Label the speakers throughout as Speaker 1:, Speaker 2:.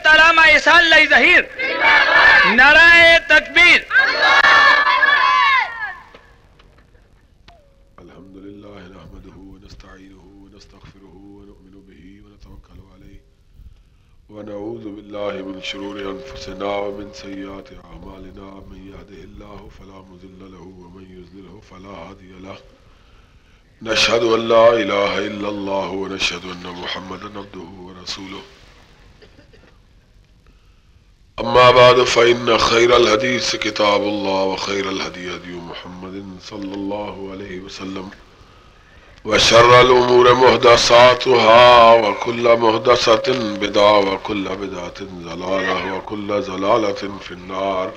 Speaker 1: حضرت علامہ احسان اللہ ظہیر، نعرہ تکبیر۔
Speaker 2: الحمد للہ نحمده ونستعینه ونستغفره ونؤمن به ونتوکل علیہ ونعوذ باللہ من شرور انفسنا ومن سیئات اعمالنا، من یهده اللہ فلا مضل له ومن یضلل فلا ہادی له، نشهد ان لا الہ الا اللہ ونشهد ان محمدا عبده ورسولہ، اما بعد فإن خیر الحدیث کتاب اللہ وخیر الہدی ہدی محمد صلی اللہ علیہ وسلم، وشر الامور محدثاتها وكل محدثة بدعة وكل بدعة ضلالة وكل ضلالة في النار۔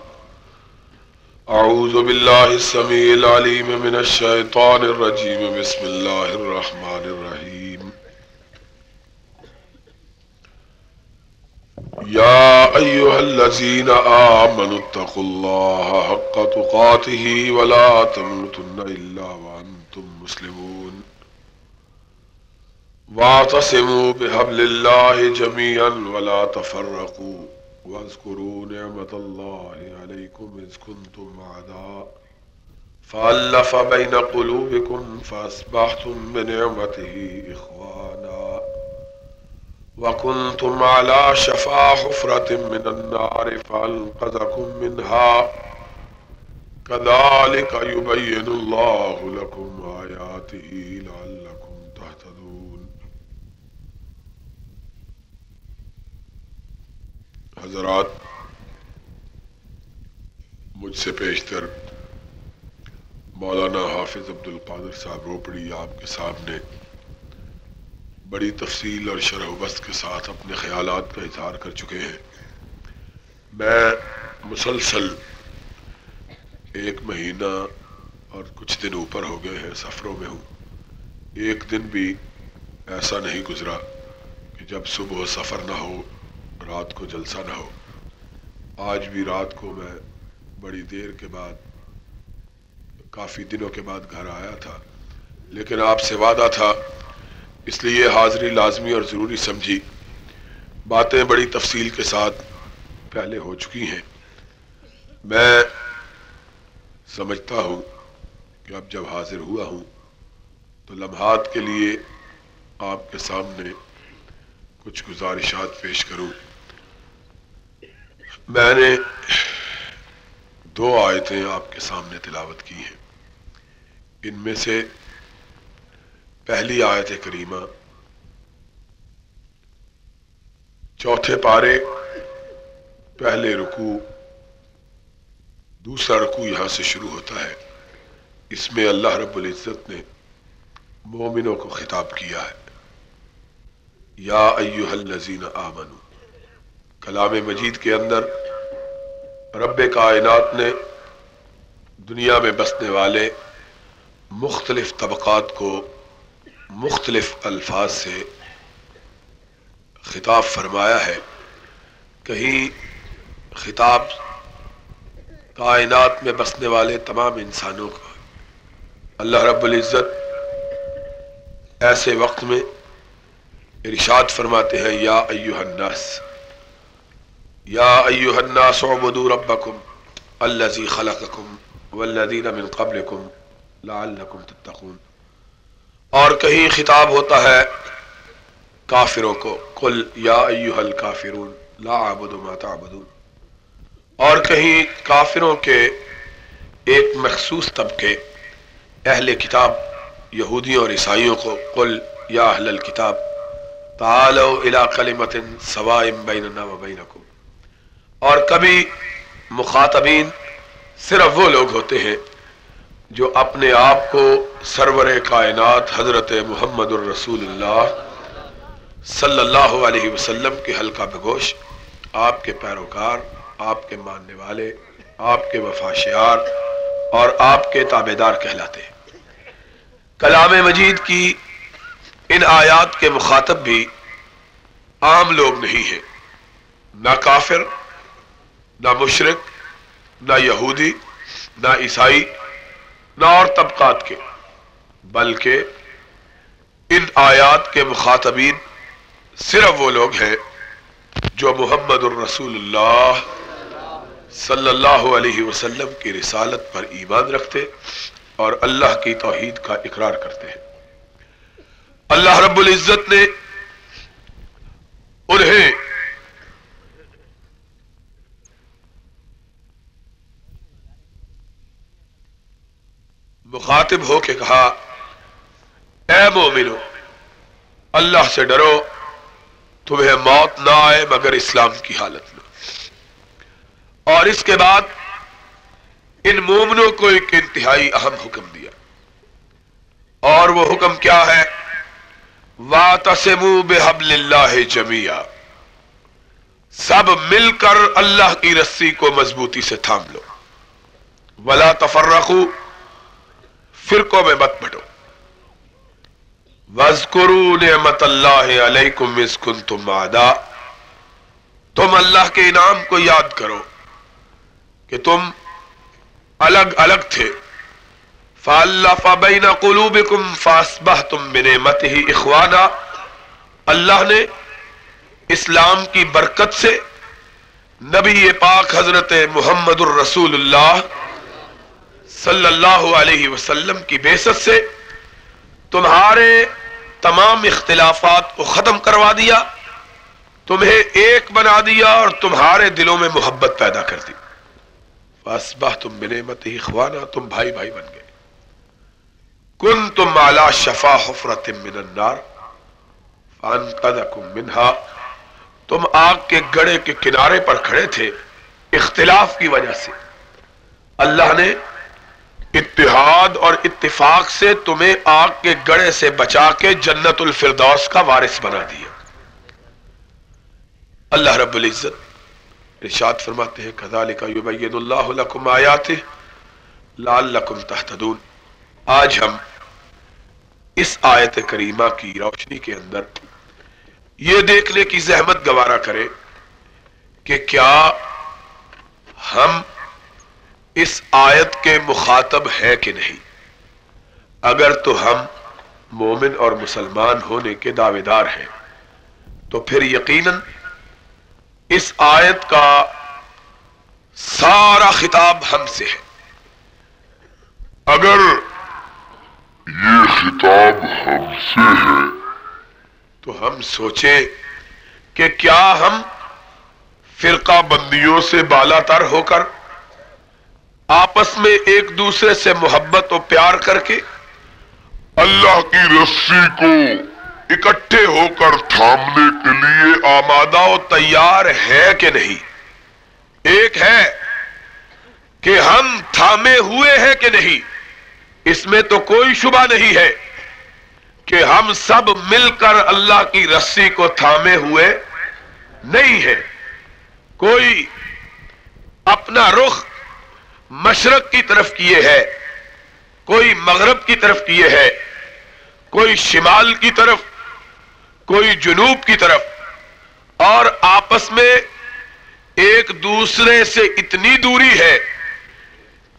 Speaker 2: اعوذ باللہ السمیع العلیم من الشیطان الرجیم، بسم اللہ الرحمن الرحیم۔ یا ایہا الذین آمنوا اتقوا اللہ حق تقاته ولا تموتن الا وانتم مسلمون، واعتصموا بحبل اللہ جميعا ولا تفرقوا، واذکروا نعمت اللہ علیکم اذ کنتم اعداء فألف بین قلوبکم فاصبحتم بنعمته اخوانا وکنتم على شفا حفرة من النار فانقذکم منها، كذلك يبين الله لكم آیاته لعلکم تهتدون۔ حضرات، مجھ سے پیشتر مولانا حافظ عبد القادر صاحب روپڑی آپ کے سامنے بڑی تفصیل اور شرح و بسط کے ساتھ اپنے خیالات کا اظہار کر چکے ہیں۔ میں مسلسل ایک مہینہ اور کچھ دن اوپر ہو گئے ہیں سفروں میں ہوں، ایک دن بھی ایسا نہیں گزرا کہ جب صبح سفر نہ ہو، رات کو جلسہ نہ ہو۔ آج بھی رات کو میں بڑی دیر کے بعد، کافی دنوں کے بعد گھر آیا تھا، لیکن آپ سے وعدہ تھا، اس لیے حاضری لازمی اور ضروری سمجھی۔ باتیں بڑی تفصیل کے ساتھ پہلے ہو چکی ہیں۔ میں سمجھتا ہوں کہ اب جب حاضر ہوا ہوں تو لمحات کے لیے آپ کے سامنے کچھ گزارشات پیش کروں۔ میں نے 2 آیتیں آپ کے سامنے تلاوت کی ہیں۔ ان میں سے پہلی آیت کریمہ 4 پارے پہلے رکوع، دوسرا رکوع یہاں سے شروع ہوتا ہے۔ اس میں اللہ رب العزت نے مومنوں کو خطاب کیا ہے، یا ایہا الذین آمنوا۔ کلام مجید کے اندر رب کائنات نے دنیا میں بسنے والے مختلف طبقات کو مختلف الفاظ سے خطاب فرمایا ہے۔ کہیں خطاب کائنات میں بسنے والے تمام انسانوں کو، اللہ رب العزت ایسے وقت میں ارشاد فرماتے ہیں، یا ایہا الناس، یا ایہا الناس اعبدوا ربکم الذی خلقکم والذین من قبلکم لعلکم تتقون۔ اور کہیں خطاب ہوتا ہے کافروں کو، قل یا ایہا الکافرون لا اعبد ما تعبدون۔ اور کہیں کافروں کے ایک مخصوص طبقے اہل کتاب یہودیوں اور عیسائیوں کو، قل یا اہل الکتاب تعالوا الی کلمۃ سواء بیننا وبینکم۔ اور کبھی مخاطبین صرف وہ لوگ ہوتے ہیں جو اپنے آپ کو سرور کائنات حضرت محمد الرسول اللہ صلی اللہ علیہ وسلم کے حلقہ بگوش، آپ کے پیروکار، آپ کے ماننے والے، آپ کے وفاشیار اور آپ کے تابعدار کہلاتے ہیں۔ کلام مجید کی ان آیات کے مخاطب بھی عام لوگ نہیں ہیں، نہ کافر، نہ مشرک، نہ یہودی، نہ عیسائی، نہ اور طبقات کے، بلکہ ان آیات کے مخاطبین صرف وہ لوگ ہیں جو محمد الرسول اللہ صلی اللہ علیہ وسلم کی رسالت پر ایمان رکھتے اور اللہ کی توحید کا اقرار کرتے ہیں۔ اللہ رب العزت نے انہیں مخاطب ہو کے کہا، اے مومنو، اللہ سے ڈرو، تمہیں موت نہ آئے مگر اسلام کی حالت میں۔ اور اس کے بعد ان مومنوں کو ایک انتہائی اہم حکم دیا، اور وہ حکم کیا ہے؟ وَاعْتَصِمُوا بِحَبْلِ اللَّهِ جَمِيعًا، سب مل کر اللہ کی رسی کو مضبوطی سے تھام لو، وَلَا تَفَرَّقُوا، فرقوں میں مت بٹو، وَاذْكُرُوا نِعْمَةَ اللَّهِ عَلَيْكُمْ إِذْ كُنْتُمْ أَعْدَاءً، تم اللہ کے انعام کو یاد کرو کہ تم الگ الگ تھے، فَأَلَّفَ بَيْنَ قُلُوبِكُمْ فَأَصْبَحْتُمْ بِنِعْمَتِهِ إِخْوَانًا، اللہ نے اسلام کی برکت سے نبی پاک حضرت محمد الرسول اللہ صلی اللہ علیہ وسلم کی بعثت سے تمہارے تمام اختلافات کو ختم کروا دیا، تمہیں ایک بنا دیا اور تمہارے دلوں میں محبت پیدا کر دی۔ فَأَصْبَحْتُمْ بِنِعْمَتِهِ إِخْوَانًا، تم بھائی بھائی بن گئے۔ كُنْتُمْ عَلَى شَفَا حُفْرَةٍ مِّنَ النَّارِ فَأَنْقَذَكُمْ مِنْهَا، تم آگ کے گڑھے کے کنارے پر کھڑے تھے اختلاف کی وجہ سے، اللہ نے اتحاد اور اتفاق سے تمہیں آگ کے گڑھے سے بچا کے جنت الفردوس کا وارث بنا دیا۔ اللہ رب العزت ارشاد فرماتے ہیں، كَذَلِكَ يُبَيِّنُ اللَّهُ لَكُمْ آيَاتِهِ لَعَلَّكُمْ تَهْتَدُونَ۔ آج ہم اس آیت کریمہ کی روشنی کے اندر یہ دیکھنے کی زحمت گوارا کریں کہ کیا ہم اس آیت کے مخاطب ہے کہ نہیں۔ اگر تو ہم مومن اور مسلمان ہونے کے دعوے دار ہیں تو پھر یقیناً اس آیت کا سارا خطاب ہم سے ہے۔ اگر یہ خطاب ہم سے ہے تو ہم سوچیں کہ کیا ہم فرقہ بندیوں سے بالا تر ہو کر آپس میں ایک دوسرے سے محبت و پیار کر کے اللہ کی رسی کو اکٹھے ہو کر تھامنے کے لیے آمادہ و تیار ہے کہ نہیں؟ ایک ہے کہ ہم تھامے ہوئے ہیں کہ نہیں، اس میں تو کوئی شبہ نہیں ہے کہ ہم سب مل کر اللہ کی رسی کو تھامے ہوئے نہیں ہے۔ کوئی اپنا رخ مشرق کی طرف کیے ہے، کوئی مغرب کی طرف کیے ہے، کوئی شمال کی طرف، کوئی جنوب کی طرف، اور آپس میں ایک دوسرے سے اتنی دوری ہے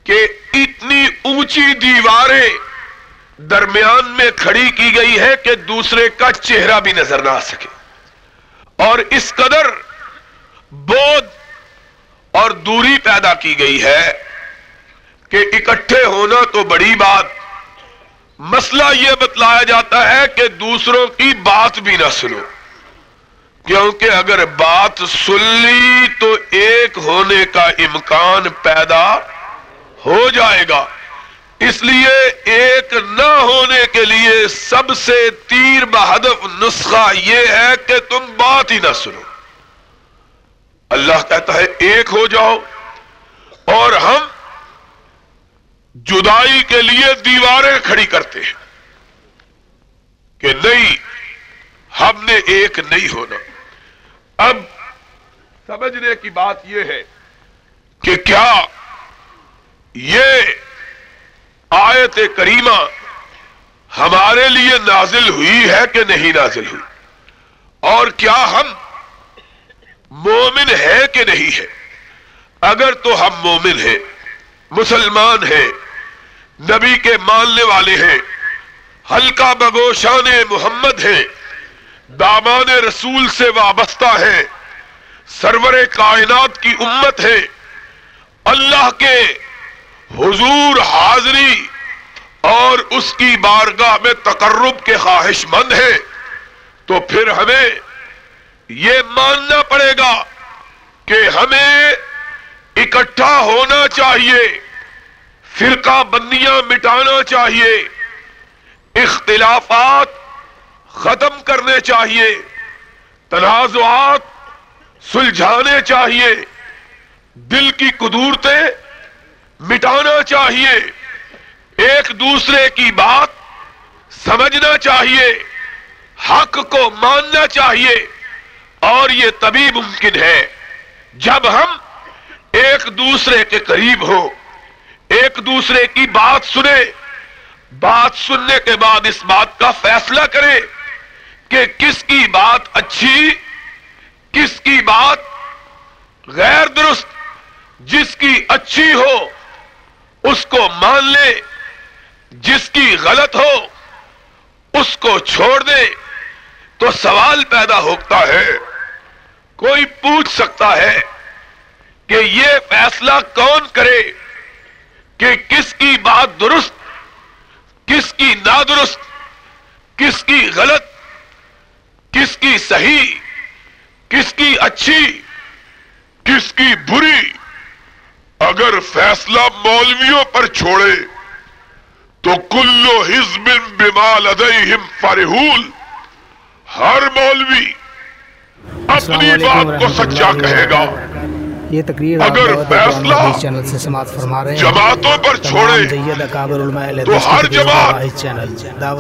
Speaker 2: کہ اتنی اونچی دیواریں درمیان میں کھڑی کی گئی ہے کہ دوسرے کا چہرہ بھی نظر نہ آ سکے، اور اس قدر بعد اور دوری پیدا کی گئی ہے کہ اکٹھے ہونا تو بڑی بات، مسئلہ یہ بتلایا جاتا ہے کہ دوسروں کی بات بھی نہ سنو، کیونکہ اگر بات سن لی تو ایک ہونے کا امکان پیدا ہو جائے گا۔ اس لیے ایک نہ ہونے کے لیے سب سے تیر بہدف نسخہ یہ ہے کہ تم بات ہی نہ سنو۔ اللہ کہتا ہے ایک ہو جاؤ، اور ہم جدائی کے لیے دیواریں کھڑی کرتے ہیں کہ نہیں، ہم نے ایک نہیں ہونا۔ اب سمجھنے کی بات یہ ہے کہ کیا یہ آیت کریمہ ہمارے لیے نازل ہوئی ہے کہ نہیں نازل ہوئی، اور کیا ہم مومن ہے کہ نہیں ہے؟ اگر تو ہم مومن ہیں، مسلمان ہیں، نبی کے ماننے والے ہیں، حلقہ بگوشان محمد ہیں، دامان رسول سے وابستہ ہیں، سرور کائنات کی امت ہے، اللہ کے حضور حاضری اور اس کی بارگاہ میں تقرب کے خواہش مند ہے، تو پھر ہمیں یہ ماننا پڑے گا کہ ہمیں اکٹھا ہونا چاہیے، فرقہ بندیاں مٹانا چاہیے، اختلافات ختم کرنے چاہیے، تنازعات سلجھانے چاہیے، دل کی قدورتیں مٹانا چاہیے، ایک دوسرے کی بات سمجھنا چاہیے، حق کو ماننا چاہیے، اور یہ تبھی ممکن ہے جب ہم ایک دوسرے کے قریب ہو، ایک دوسرے کی بات سنیں، بات سننے کے بعد اس بات کا فیصلہ کریں کہ کس کی بات اچھی، کس کی بات غیر درست، جس کی اچھی ہو اس کو مان لے، جس کی غلط ہو اس کو چھوڑ دے۔ تو سوال پیدا ہوتا ہے، کوئی پوچھ سکتا ہے کہ یہ فیصلہ کون کرے کہ کس کی بات درست، کس کی نادرست، کس کی غلط، کس کی صحیح، کس کی اچھی، کس کی بری؟ اگر فیصلہ مولویوں پر چھوڑے تو کلو حزب بما لدیہم فرحون، ہر مولوی اپنی بات کو سچا کہے گا۔
Speaker 3: یہ تقریر
Speaker 2: اگر فیصلہ
Speaker 3: چینل سے سماعت فرما رہے ہیں،
Speaker 2: جماعتوں پر چھوڑے تو ہر جماعت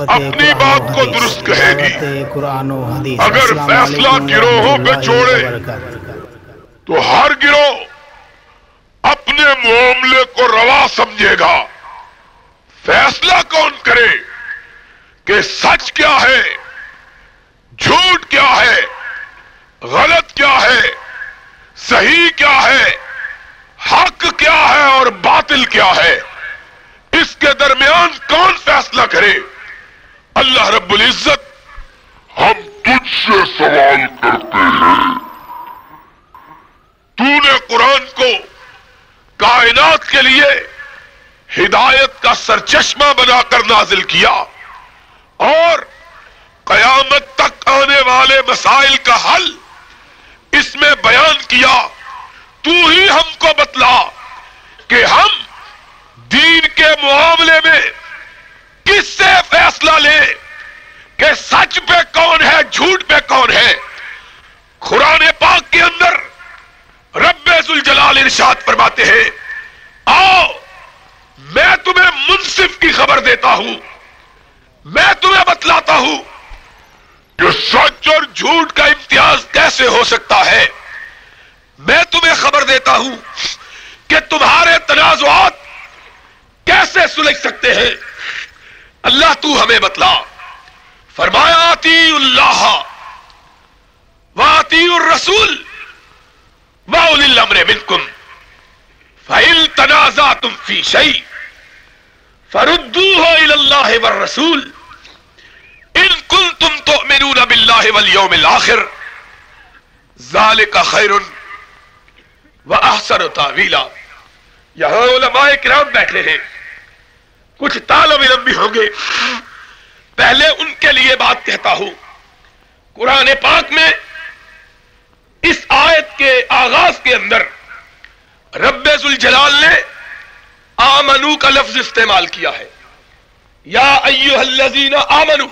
Speaker 2: اپنی بات کو درست کہے گی،
Speaker 3: قرآن و حدیث۔
Speaker 2: اگر فیصلہ گروہوں پہ چھوڑے تو ہر گروہ اپنے معاملے کو روا سمجھے گا۔ فیصلہ کون کرے کہ سچ کیا ہے، جھوٹ کیا ہے، غلط کیا ہے، صحیح کیا ہے، حق کیا ہے اور باطل کیا ہے؟ اس کے درمیان کون فیصلہ کرے؟ اللہ رب العزت ہم تجھ سے سوال کرتے ہیں، تو نے قرآن کو کائنات کے لیے ہدایت کا سرچشمہ بنا کر نازل کیا اور قیامت تک آنے والے مسائل کا حل اس میں بیان کیا۔ تو ہی ہم کو بتلا کہ ہم دین کے معاملے میں کس سے فیصلہ لیں کہ سچ پہ کون ہے، جھوٹ پہ کون ہے۔ قرآن پاک کے اندر رب ذوالجلال ارشاد فرماتے ہیں، آؤ میں تمہیں منصف کی خبر دیتا ہوں، میں تمہیں بتلاتا ہوں کہ سچ اور جھوٹ کا امتیاز کیسے ہو سکتا ہے۔ میں تمہیں خبر دیتا ہوں کہ تمہارے تنازعات کیسے سلجھ سکتے ہیں۔ اللہ تو ہمیں بتلا۔ فرمایا اطیعوا اللہ واطیعوا الرسول واولی الامر منکم فإن تنازعتم فی شیء فردوه الی اللہ والرسول ان کنتم تؤمنون باللہ والیوم الآخر ذالک خیر واحسن تاویلا۔ یہاں علماء کرام بیٹھے ہیں، کچھ طالب علم بھی ہوں گے، پہلے ان کے لیے بات کہتا ہوں۔ قرآن پاک میں اس آیت کے آغاز کے اندر رب ذوالجلال نے آمنو کا لفظ استعمال کیا ہے۔ یا ایھا الذین آمنو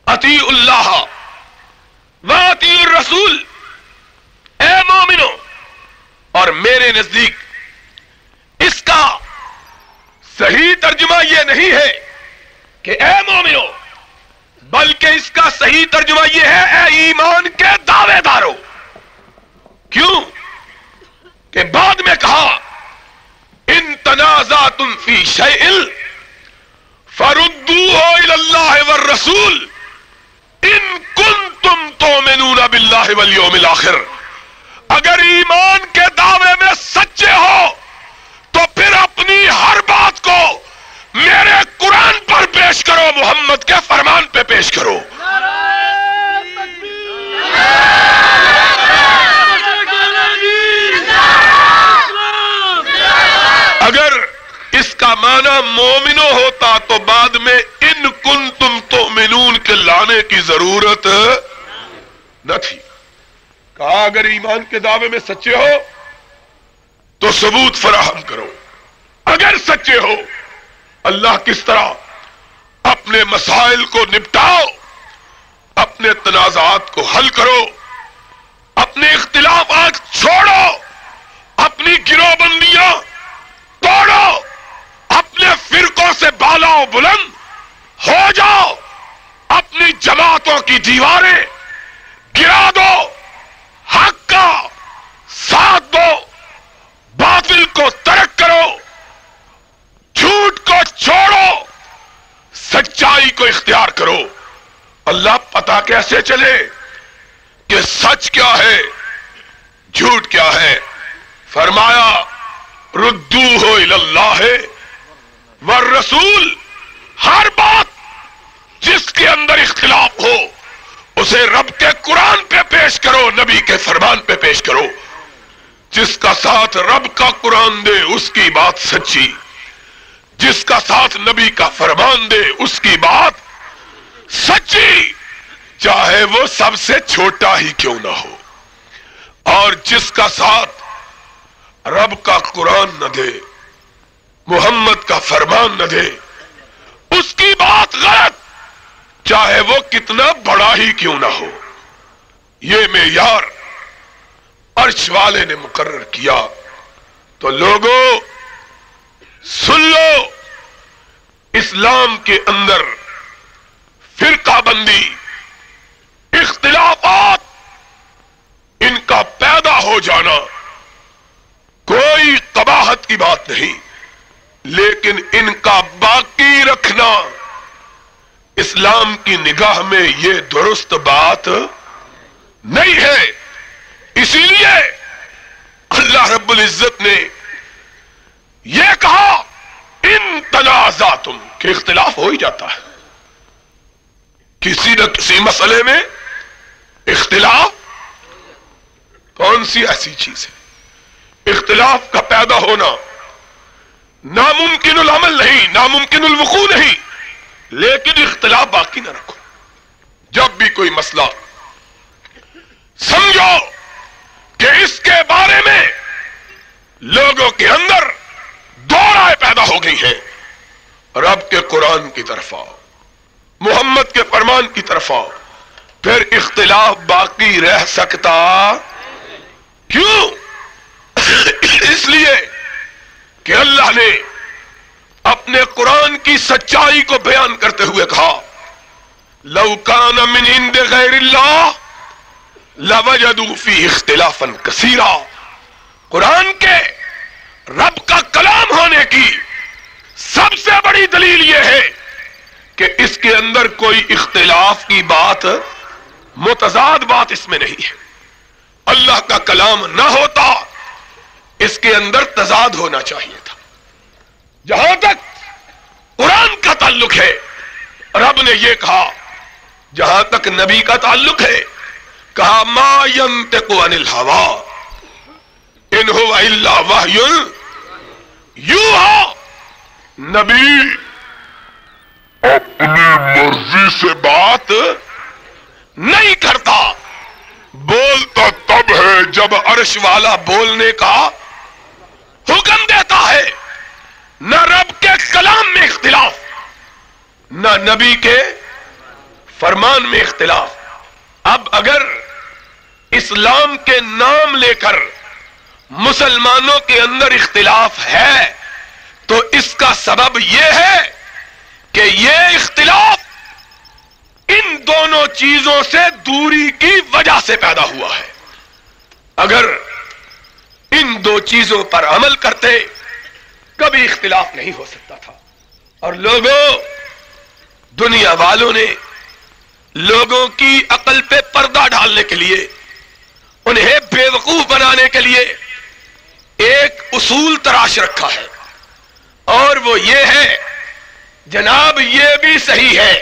Speaker 2: اطیعوا اللہ واطیعوا الرسول، اے مومنو۔ اور میرے نزدیک اس کا صحیح ترجمہ یہ نہیں ہے کہ اے مومنو، بلکہ اس کا صحیح ترجمہ یہ ہے اے ایمان کے دعوے دارو۔ کیوں کہ بعد میں کہا ان تنازعتم فی شیء فردوه الی اللہ والرسول ان کنتم تؤمنون باللہ والیوم الآخر۔ اگر ایمان کے دعوے میں سچے ہو تو پھر اپنی ہر بات کو میرے قرآن پر پیش کرو، محمد کے فرمان پہ پیش کرو۔ بتانے کی ضرورت نہ تھی. کہا اگر ایمان کے دعوے میں سچے ہو تو ثبوت فراہم کرو. اگر سچے ہو اللہ کس طرح اپنے مسائل کو نپٹاؤ, اپنے تنازعات کو حل کرو, اپنے اختلافات چھوڑو, اپنی گروہ بندیاں توڑو, اپنے فرقوں سے بالا و بلند ہو جاؤ, اپنی جماعتوں کی دیواریں گرا دو, حق کا ساتھ دو, باطل کو ترک کرو, جھوٹ کو چھوڑو, سچائی کو اختیار کرو. اللہ پتہ کیسے چلے کہ سچ کیا ہے جھوٹ کیا ہے؟ فرمایا ردوہ الی اللہ والرسول. ہر بات جس کے اندر اختلاف ہو اسے رب کے قرآن پہ پیش کرو, نبی کے فرمان پہ پیش کرو. جس کا ساتھ رب کا قرآن دے اس کی بات سچی, جس کا ساتھ نبی کا فرمان دے اس کی بات سچی, چاہے وہ سب سے چھوٹا ہی کیوں نہ ہو. اور جس کا ساتھ رب کا قرآن نہ دے, محمد کا فرمان نہ دے, اس کی بات غلط, چاہے وہ کتنا بڑا ہی کیوں نہ ہو. یہ معیار عرش والے نے مقرر کیا. تو لوگوں سن لو, اسلام کے اندر فرقہ بندی, اختلافات, ان کا پیدا ہو جانا کوئی قباحت کی بات نہیں, لیکن ان کا باقی رکھنا اسلام کی نگاہ میں یہ درست بات نہیں ہے. اسی لیے اللہ رب العزت نے یہ کہا ان تنازعتم, کہ اختلاف ہو ہی جاتا ہے کسی نہ کسی مسئلے میں. اختلاف کون سی ایسی چیز ہے؟ اختلاف کا پیدا ہونا ناممکن العمل نہیں, ناممکن الوقوع نہیں, لیکن اختلاف باقی نہ رکھو. جب بھی کوئی مسئلہ سمجھو کہ اس کے بارے میں لوگوں کے اندر دو رائے پیدا ہو گئی ہیں, رب کے قرآن کی طرف آؤ, محمد کے فرمان کی طرف آؤ. پھر اختلاف باقی رہ سکتا کیوں؟ اس لیے کہ اللہ نے اپنے قرآن کی سچائی کو بیان کرتے ہوئے کہا لو کان من عند غیر اللہ لوجدوا فیہ اختلافا کثیرا. قرآن کے رب کا کلام ہونے کی سب سے بڑی دلیل یہ ہے کہ اس کے اندر کوئی اختلاف کی بات, متضاد بات اس میں نہیں ہے. اللہ کا کلام نہ ہوتا اس کے اندر تضاد ہونا چاہیے تھا. جہاں تک قرآن کا تعلق ہے رب نے یہ کہا, جہاں تک نبی کا تعلق ہے کہا ما ینطق عن الہوی ان هو الا وحی یوحی. نبی اپنی مرضی سے بات نہیں کرتا, بولتا تب ہے جب عرش والا بولنے کا حکم دیتا ہے. نہ رب کے کلام میں اختلاف, نہ نبی کے فرمان میں اختلاف. اب اگر اسلام کے نام لے کر مسلمانوں کے اندر اختلاف ہے تو اس کا سبب یہ ہے کہ یہ اختلاف ان دونوں چیزوں سے دوری کی وجہ سے پیدا ہوا ہے. اگر ان دو چیزوں پر عمل کرتے کبھی اختلاف نہیں ہو سکتا تھا. اور لوگوں, دنیا والوں نے لوگوں کی عقل پہ پردہ ڈالنے کے لیے, انہیں بے وقوف بنانے کے لیے ایک اصول تراش رکھا ہے, اور وہ یہ ہے جناب یہ بھی صحیح ہے,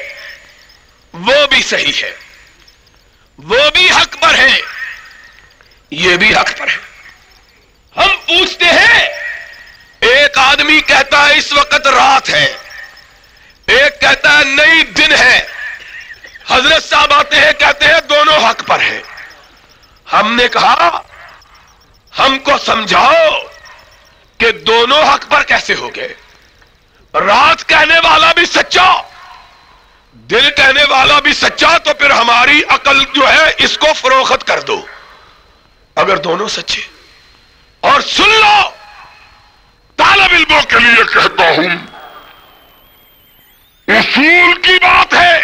Speaker 2: وہ بھی صحیح ہے, وہ بھی حق پر ہے, یہ بھی حق پر ہے. ہم پوچھتے ہیں, ایک آدمی کہتا ہے اس وقت رات ہے, ایک کہتا ہے نہیں دن ہے. حضرت پر ہے. ہم نے کہا ہم کو سمجھاؤ کہ دونوں حق پر کیسے ہو گئے. رات کہنے والا بھی سچا, دل کہنے والا بھی سچا, تو پھر ہماری عقل جو ہے اس کو فروخت کر دو اگر دونوں سچے. اور سن لو, طالب علموں کے لیے کہتا ہوں, اصول کی بات ہے,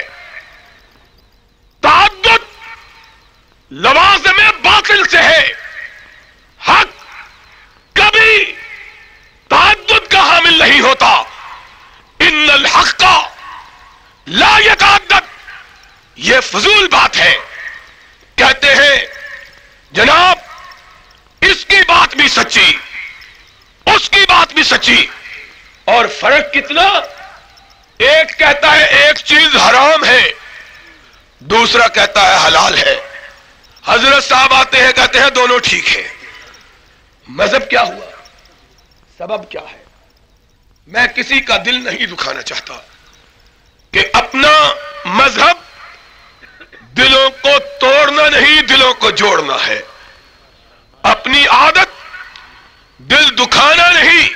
Speaker 2: تعدد لوازم باطل سے ہے. حق کبھی تعدد کا حامل نہیں ہوتا. ان الحق لا یتعدد, یہ فضول بات ہے. کہتے ہیں جناب اس کی بات بھی سچی, اس کی بات بھی سچی, اور فرق کتنا, ایک کہتا ہے ایک چیز حرام ہے, دوسرا کہتا ہے حلال ہے. حضرت صاحب آتے ہیں کہتے ہیں دونوں ٹھیک ہے. مذہب کیا ہوا, سبب کیا ہے؟ میں کسی کا دل نہیں دکھانا چاہتا کہ اپنا مذہب دلوں کو توڑنا نہیں, دلوں کو جوڑنا ہے. اپنی عادت دل دکھانا نہیں,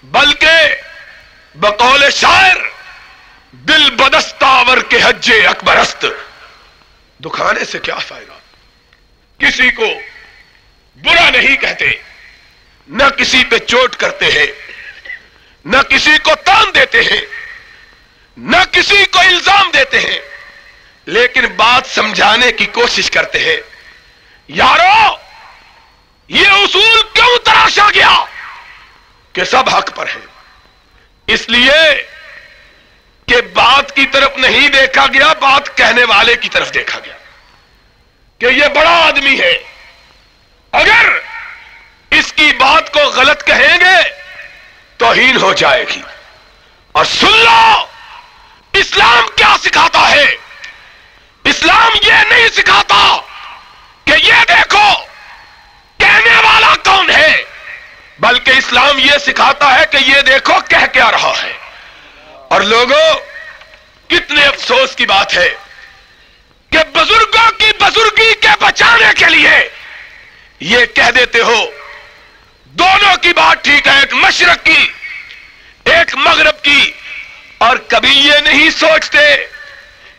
Speaker 2: بلکہ بقول شاعر دل بدستاور کے حج اکبرست. دکھانے سے کیا فائدہ؟ کسی کو برا نہیں کہتے, نہ کسی پہ چوٹ کرتے ہیں, نہ کسی کو تان دیتے ہیں, نہ کسی کو الزام دیتے ہیں, لیکن بات سمجھانے کی کوشش کرتے ہیں. یارو یہ اصول کیوں تراشا گیا کہ سب حق پر ہیں؟ اس لیے کہ بات کی طرف نہیں دیکھا گیا, بات کہنے والے کی طرف دیکھا گیا کہ یہ بڑا آدمی ہے, اگر اس کی بات کو غلط کہیں گے توہین ہو جائے گی. اور سن لو اسلام کیا سکھاتا ہے. اسلام یہ نہیں سکھاتا کہ یہ دیکھو کہنے والا کون ہے, بلکہ اسلام یہ سکھاتا ہے کہ یہ دیکھو کہہ کیا رہا ہے. اور لوگوں کتنے افسوس کی بات ہے کہ بزرگوں کی بزرگی کے بچانے کے لیے یہ کہہ دیتے ہو دونوں کی بات ٹھیک ہے, ایک مشرق کی ایک مغرب کی, اور کبھی یہ نہیں سوچتے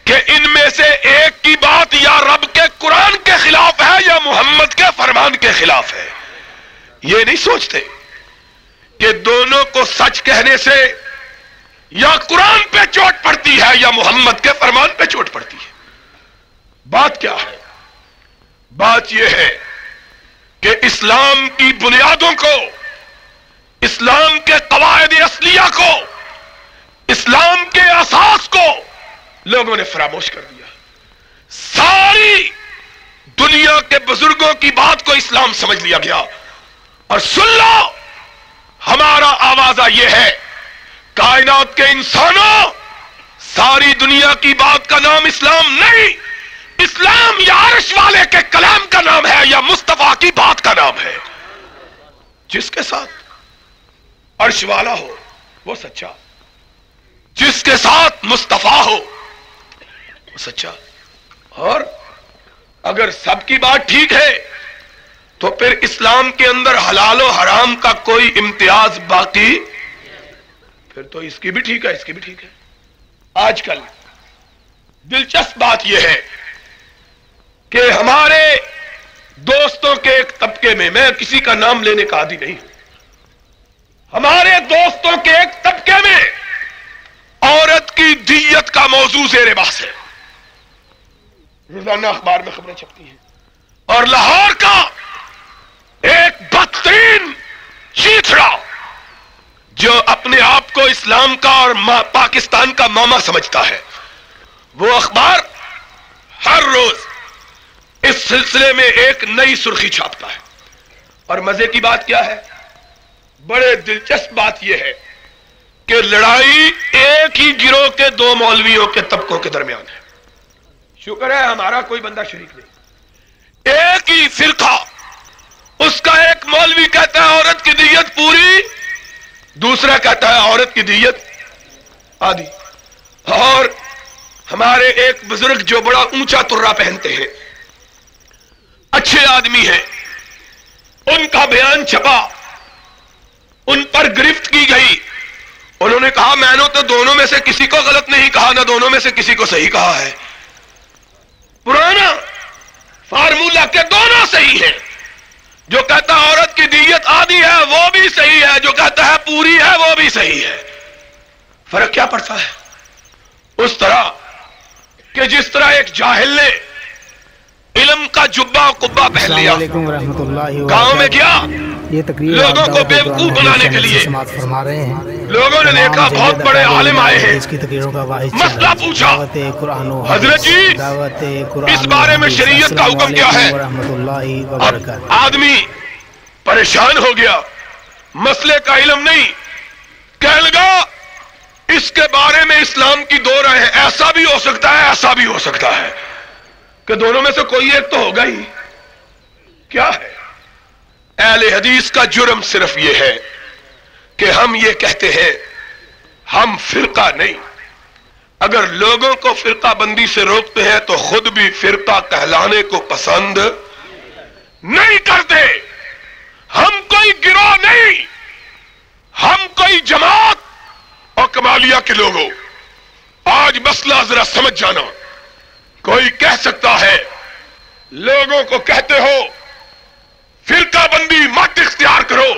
Speaker 2: کہ ان میں سے ایک کی بات یا رب کے قرآن کے خلاف ہے یا محمد کے فرمان کے خلاف ہے. یہ نہیں سوچتے کہ دونوں کو سچ کہنے سے یا قرآن پہ چوٹ پڑتی ہے یا محمد کے فرمان پہ چوٹ پڑتی ہے. بات کیا ہے؟ بات یہ ہے کہ اسلام کی بنیادوں کو, اسلام کے قواعد اصلیہ کو, اسلام کے اساس کو لوگوں نے فراموش کر دیا. ساری دنیا کے بزرگوں کی بات کو اسلام سمجھ لیا گیا. اور سن لو ہمارا آوازہ یہ ہے, کائنات کے انسانوں, ساری دنیا کی بات کا نام اسلام نہیں, اسلام یا عرش والے کے کلام کا نام ہے یا مصطفیٰ کی بات کا نام ہے. جس کے ساتھ عرش والا ہو وہ سچا, جس کے ساتھ مصطفیٰ ہو وہ سچا. اور اگر سب کی بات ٹھیک ہے تو پھر اسلام کے اندر حلال و حرام کا کوئی امتیاز باقی, پھر تو اس کی بھی ٹھیک ہے اس کی بھی ٹھیک ہے. آج کل دلچسپ بات یہ ہے کہ ہمارے دوستوں کے ایک طبقے میں کسی کا نام لینے کا عادی نہیں ہوں, ہمارے دوستوں کے ایک طبقے میں عورت کی دیت کا موضوع زیر بحث ہے. روزانہ اخبار میں خبریں چھپتی ہیں. اور لاہور کا ایک بدترین چیتڑا جو اپنے آپ کو اسلام کا اور پاکستان کا ماما سمجھتا ہے, وہ اخبار ہر روز اس سلسلے میں ایک نئی سرخی چھاپتا ہے. اور مزے کی بات کیا ہے, بڑے دلچسپ بات یہ ہے کہ لڑائی ایک ہی گروہ کے دو مولویوں کے طبقوں کے درمیان ہے. شکر ہے ہمارا کوئی بندہ شریک نہیں. ایک ہی فرقہ, اس کا ایک مولوی کہتا ہے عورت کی دیت پوری, دوسرا کہتا ہے عورت کی دیت آدھی. اور ہمارے ایک بزرگ جو بڑا اونچا ترا پہنتے ہیں اچھے آدمی ہیں، ان کا بیان چھپا، ان پر گرفت کی گئی، انہوں نے کہا میں نے تو دونوں میں سے کسی کو غلط نہیں کہا، نہ دونوں میں سے کسی کو صحیح کہا ہے۔ پرانا فارمولا کہ دونوں صحیح ہیں، جو کہتا ہے عورت کی دیت آدھی ہے وہ بھی صحیح ہے، جو کہتا ہے پوری ہے وہ بھی صحیح ہے۔ فرق کیا پڑتا ہے؟ اس طرح کہ جس طرح ایک جاہل نے علم کا جبہ و قبہ پہن لیا،
Speaker 3: السلام علیکم ورحمۃ اللہ
Speaker 2: گاؤں میں گیا،
Speaker 3: یہ تقریر
Speaker 2: لوگوں کو بیوقوف بنانے کے لیے
Speaker 3: سماعت فرما رہے ہیں۔
Speaker 2: لوگوں نے دیکھا بہت بڑے عالم آئے ہیں،
Speaker 3: اس کی تقریروں کا واحد
Speaker 2: مسئلہ پوچھا،
Speaker 3: دعوت قرآن و
Speaker 2: حضرت جی
Speaker 3: دعوت قرآن
Speaker 2: اس بارے میں شریعت کا حکم کیا ہے؟
Speaker 3: ورحمۃ اللہ
Speaker 2: اب
Speaker 3: وبرکاتہ۔
Speaker 2: آدمی پریشان ہو گیا، مسئلے کا علم نہیں، کہنے لگا اس کے بارے میں اسلام کی دو رائے ہیں، ایسا بھی ہو سکتا ہے ایسا بھی ہو سکتا ہے، کہ دونوں میں سے کوئی ایک تو ہوگا ہی۔ کیا ہے؟ اہل حدیث کا جرم صرف یہ ہے کہ ہم یہ کہتے ہیں ہم فرقہ نہیں، اگر لوگوں کو فرقہ بندی سے روکتے ہیں تو خود بھی فرقہ کہلانے کو پسند نہیں کرتے۔ ہم کوئی گروہ نہیں، ہم کوئی جماعت اور کمالیہ کے لوگوں۔ آج مسئلہ ذرا سمجھ جانا، کوئی کہہ سکتا ہے لوگوں کو کہتے ہو فرقہ بندی مت اختیار کرو،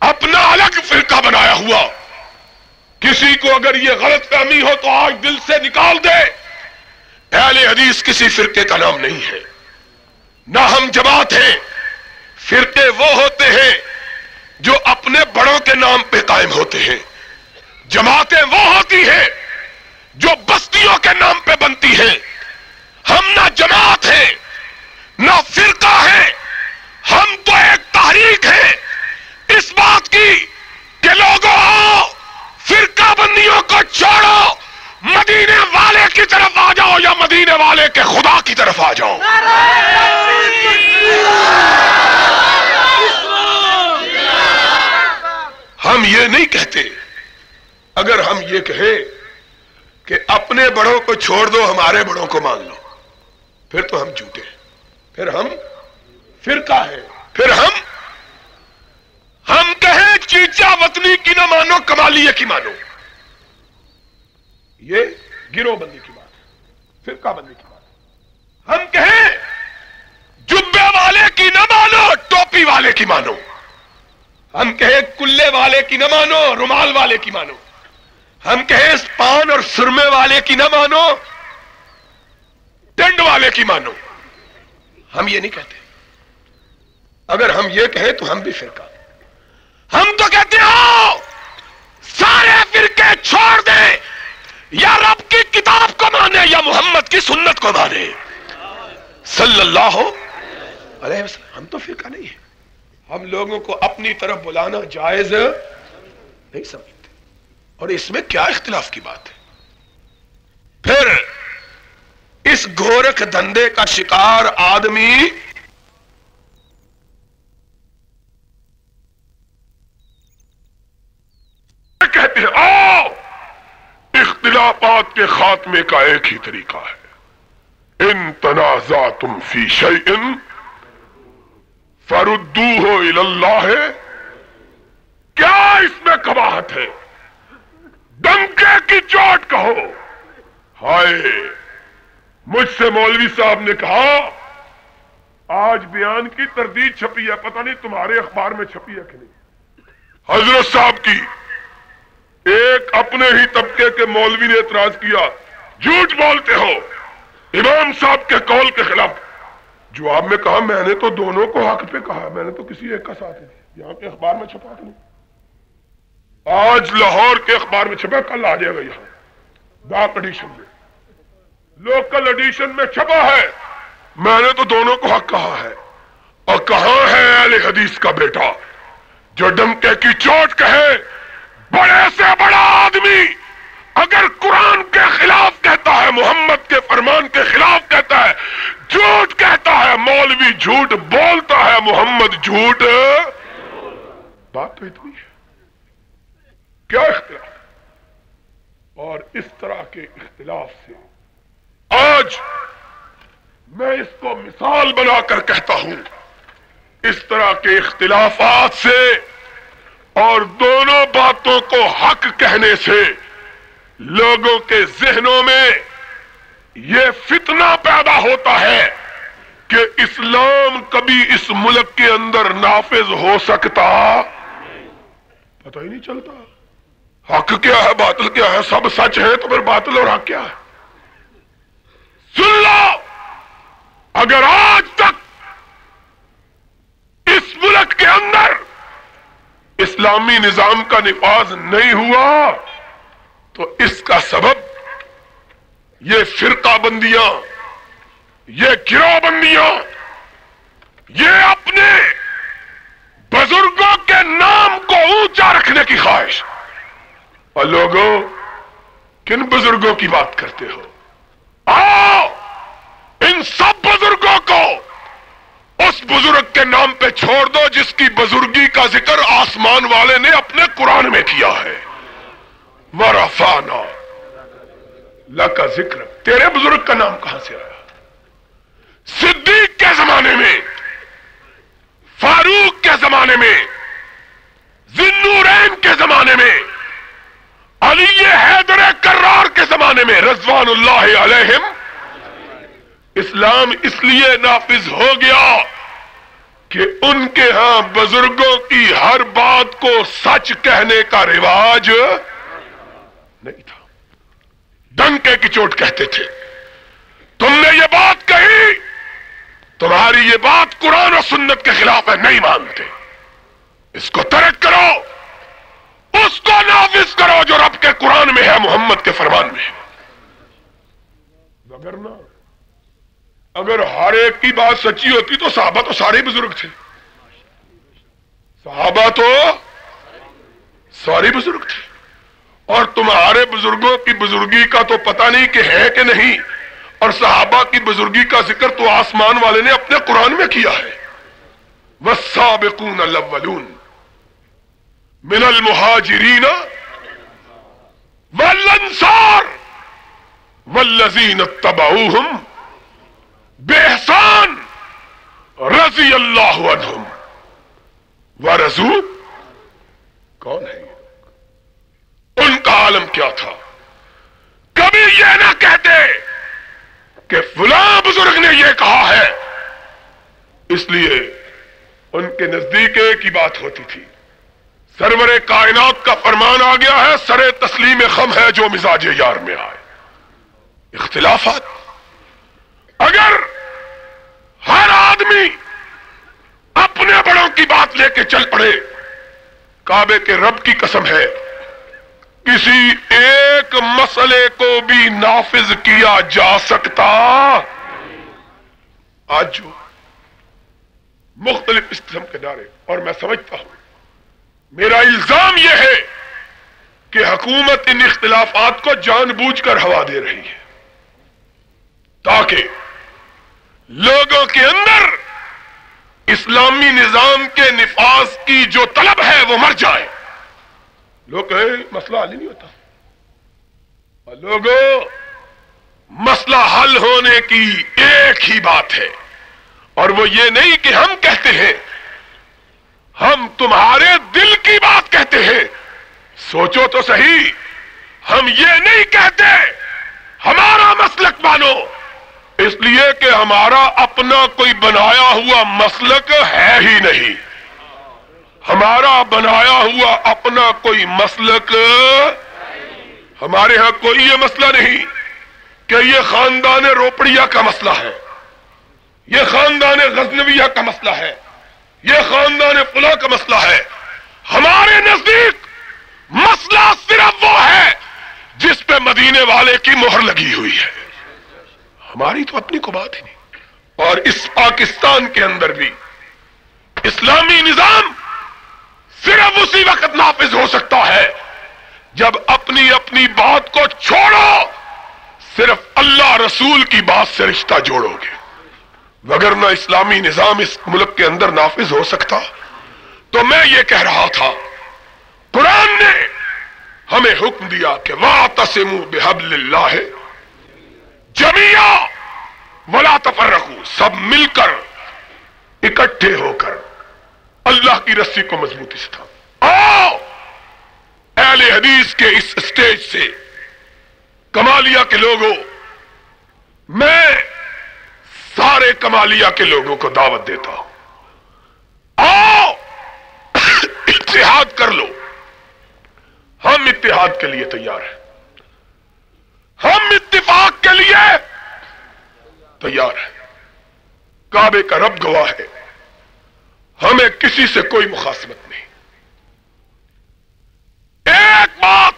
Speaker 2: اپنا الگ فرقہ بنایا ہوا، کسی کو اگر یہ غلط فہمی ہو تو آج دل سے نکال دے، اہل حدیث کسی فرقے کا نام نہیں ہے، نہ ہم جماعت ہیں۔ فرقے وہ ہوتے ہیں جو اپنے بڑوں کے نام پہ قائم ہوتے ہیں، جماعتیں وہ ہوتی ہیں جو بستیوں کے نام پہ بنتی ہیں۔ ہم نہ جماعت ہیں نہ فرقہ ہیں، ہم تو ایک تحریک ہے اس بات کی کہ لوگوں آؤ فرقہ بندیوں کو چھوڑو، مدینے والے کی طرف آ جاؤ یا مدینے والے کے خدا کی طرف آ جاؤ۔ ہم یہ نہیں کہتے، اگر ہم یہ کہیں کہ اپنے بڑوں کو چھوڑ دو ہمارے بڑوں کو مان لو، پھر تو ہم جھوٹے ہیں، پھر ہم فرقہ ہے، پھر ہم کہیں چیچا وطنی کی نہ مانو کمالیہ کی مانو، یہ گروہ بندی کی بات ہے، فرقہ بندی کی بات ہے۔ ہم کہیں جبے والے کی نہ مانو ٹوپی والے کی مانو، ہم کہیں کلے والے کی نہ مانو رومال والے کی مانو، ہم کہیں پان اور سرمے والے کی نہ مانو ٹنڈ والے کی مانو، ہم یہ نہیں کہتے۔ اگر ہم یہ کہیں تو ہم بھی فرقہ، ہم تو کہتے ہو سارے فرقے چھوڑ دیں، یا رب کی کتاب کو مانے یا محمد کی سنت کو مانے صلی اللہ علیہ وسلم۔ ہم تو فرقہ نہیں ہے، ہم لوگوں کو اپنی طرف بلانا جائز نہیں سمجھتے، اور اس میں کیا اختلاف کی بات ہے؟ پھر اس گورکھ دھندے کا شکار آدمی کہتے ہیں آؤ اختلافات کے خاتمے کا ایک ہی طریقہ ہے، ان تنازعتم فی شیء فردوہ الی اللہ۔ کیا اس میں قباحت ہے؟ ڈنکے کی چوٹ کہو۔ ہائے، مجھ سے مولوی صاحب نے کہا آج بیان کی تردید چھپی ہے، پتہ نہیں تمہارے اخبار میں چھپی ہے کہ نہیں۔ حضرت صاحب کی ایک اپنے ہی طبقے کے مولوی نے اعتراض کیا، جھوٹ بولتے ہو امام صاحب کے قول کے خلاف۔ جواب میں کہا میں نے تو دونوں کو حق پہ کہا، میں نے تو کسی ایک کا ساتھ نہیں، یہاں کے اخبار میں چھپا کہ نہیں؟ آج لاہور کے اخبار میں چھپا، کل آ جائے گا یہاں ڈاک ایڈیشن میں، لوکل ایڈیشن میں چھپا ہے، میں نے تو دونوں کو حق کہا ہے۔ اور کہاں ہے اہل حدیث کا بیٹا جو ڈنکے کی چوٹ کہے؟ بڑے سے بڑا آدمی اگر قرآن کے خلاف کہتا ہے، محمد کے فرمان کے خلاف کہتا ہے، جھوٹ کہتا ہے، مولوی جھوٹ بولتا ہے، محمد جھوٹ، بات تو اتنی ہے، کیا اختلاف؟ اور اس طرح کے اختلاف سے آج میں اس کو مثال بنا کر کہتا ہوں، اس طرح کے اختلافات سے اور دونوں باتوں کو حق کہنے سے لوگوں کے ذہنوں میں یہ فتنہ پیدا ہوتا ہے کہ اسلام کبھی اس ملک کے اندر نافذ ہو سکتا، پتہ ہی نہیں چلتا حق کیا ہے باطل کیا ہے، سب سچ ہے تو پھر باطل اور حق کیا ہے؟ سن لو، اگر آج تک اس ملک کے اندر اسلامی نظام کا نفاذ نہیں ہوا تو اس کا سبب یہ فرقہ بندیاں، یہ گروہ بندیاں، یہ اپنے بزرگوں کے نام کو اونچا رکھنے کی خواہش۔ اور لوگوں، کن بزرگوں کی بات کرتے ہو؟ آؤ ان سب بزرگوں کو اس بزرگ کے نام پہ چھوڑ دو جس کی بزرگی کا ذکر آسمان والے نے اپنے قرآن میں کیا ہے۔ وَرَفَعْنَا لَكَ ذِكْرَكَ، تیرے بزرگ کا نام کہاں سے آیا؟ صدیق کے زمانے میں، فاروق کے زمانے میں، ذی النورین کے زمانے میں، علی حیدر کرار کے زمانے میں، رضوان اللہ علیہم، اسلام اس لیے نافذ ہو گیا کہ ان کے ہاں بزرگوں کی ہر بات کو سچ کہنے کا رواج نہیں تھا، ڈنکے کی چوٹ کہتے تھے۔ تم نے یہ بات کہی، تمہاری یہ بات قرآن و سنت کے خلاف ہے، نہیں مانتے، اس کو ترک کرو، اس کو نافذ کرو جو رب کے قرآن میں ہے، محمد کے فرمان میں ہے۔ وگرنہ اگر ہر ایک کی بات سچی ہوتی تو صحابہ تو سارے بزرگ تھے، صحابہ تو سارے بزرگ تھے، اور تمہارے بزرگوں کی بزرگی کا تو پتہ نہیں کہ ہے کہ نہیں، اور صحابہ کی بزرگی کا ذکر تو آسمان والے نے اپنے قرآن میں کیا ہے۔ وَالسَّابِقُونَ الْأَوَّلُونَ مِنَ الْمُهَاجِرِينَ وَالْأَنصَارِ وَالَّذِينَ اتَّبَعُوهُمْ بِإِحْسَانٍ رضی اللہ عنہم ورضوا، کون ہے یہ؟ ان کا عالم کیا تھا؟ کبھی یہ نہ کہتے کہ فلاں بزرگ نے یہ کہا ہے، اس لیے ان کے نزدیک ایک ہی بات ہوتی تھی، سرور کائنات کا فرمان آ گیا ہے، سر تسلیم خم ہے جو مزاج یار میں آئے۔ اختلافات، اگر ہر آدمی اپنے بڑوں کی بات لے کے چل پڑے، کعبے کے رب کی قسم ہے کسی ایک مسئلے کو بھی نافذ کیا جا سکتا۔ آج جو مختلف قسم کے نعرے، اور میں سمجھتا ہوں، میرا الزام یہ ہے کہ حکومت ان اختلافات کو جان بوجھ کر ہوا دے رہی ہے تاکہ لوگوں کے اندر اسلامی نظام کے نفاذ کی جو طلب ہے وہ مر جائے۔ لوگ کہیں مسئلہ حل نہیں ہوتا، اور لوگوں، مسئلہ حل ہونے کی ایک ہی بات ہے، اور وہ یہ نہیں کہ ہم کہتے ہیں، ہم تمہارے دل کی بات کہتے ہیں۔ سوچو تو صحیح، ہم یہ نہیں کہتے ہمارا مسلک مانو، اس لیے کہ ہمارا اپنا کوئی بنایا ہوا مسلک ہے ہی نہیں، ہمارا بنایا ہوا اپنا کوئی مسلک، ہمارے ہاں کوئی یہ مسئلہ نہیں کہ یہ خاندان روپڑیا کا مسئلہ ہے، یہ خاندان غزنویہ کا مسئلہ ہے، یہ خاندان فلاں کا مسئلہ ہے۔ ہمارے نزدیک مسئلہ صرف وہ ہے جس پہ مدینے والے کی مہر لگی ہوئی ہے، ہماری تو اپنی کو بات ہی نہیں۔ اور اس پاکستان کے اندر بھی اسلامی نظام صرف اسی وقت نافذ ہو سکتا ہے جب اپنی اپنی بات کو چھوڑو، صرف اللہ رسول کی بات سے رشتہ جوڑو گے، وگرنہ اسلامی نظام اس ملک کے اندر نافذ ہو سکتا؟ تو میں یہ کہہ رہا تھا، قرآن نے ہمیں حکم دیا کہ وَاعْتَصِمُوا بِحَبْلِ اللَّهِ جَمِيعًا، ولا تفرقوا، سب مل کر اکٹھے ہو کر اللہ کی رسی کو مضبوطی سے تھام۔ آؤ اہل حدیث کے اس اسٹیج سے کمالیہ کے لوگوں، میں سارے کمالیہ کے لوگوں کو دعوت دیتا ہوں، آؤ اتحاد کر لو۔ ہم اتحاد کے لیے تیار ہیں، ہم اتفاق کے لیے تیار ہیں۔ کعبے کا رب گواہ ہے، ہمیں کسی سے کوئی مخاصمت نہیں۔ ایک بات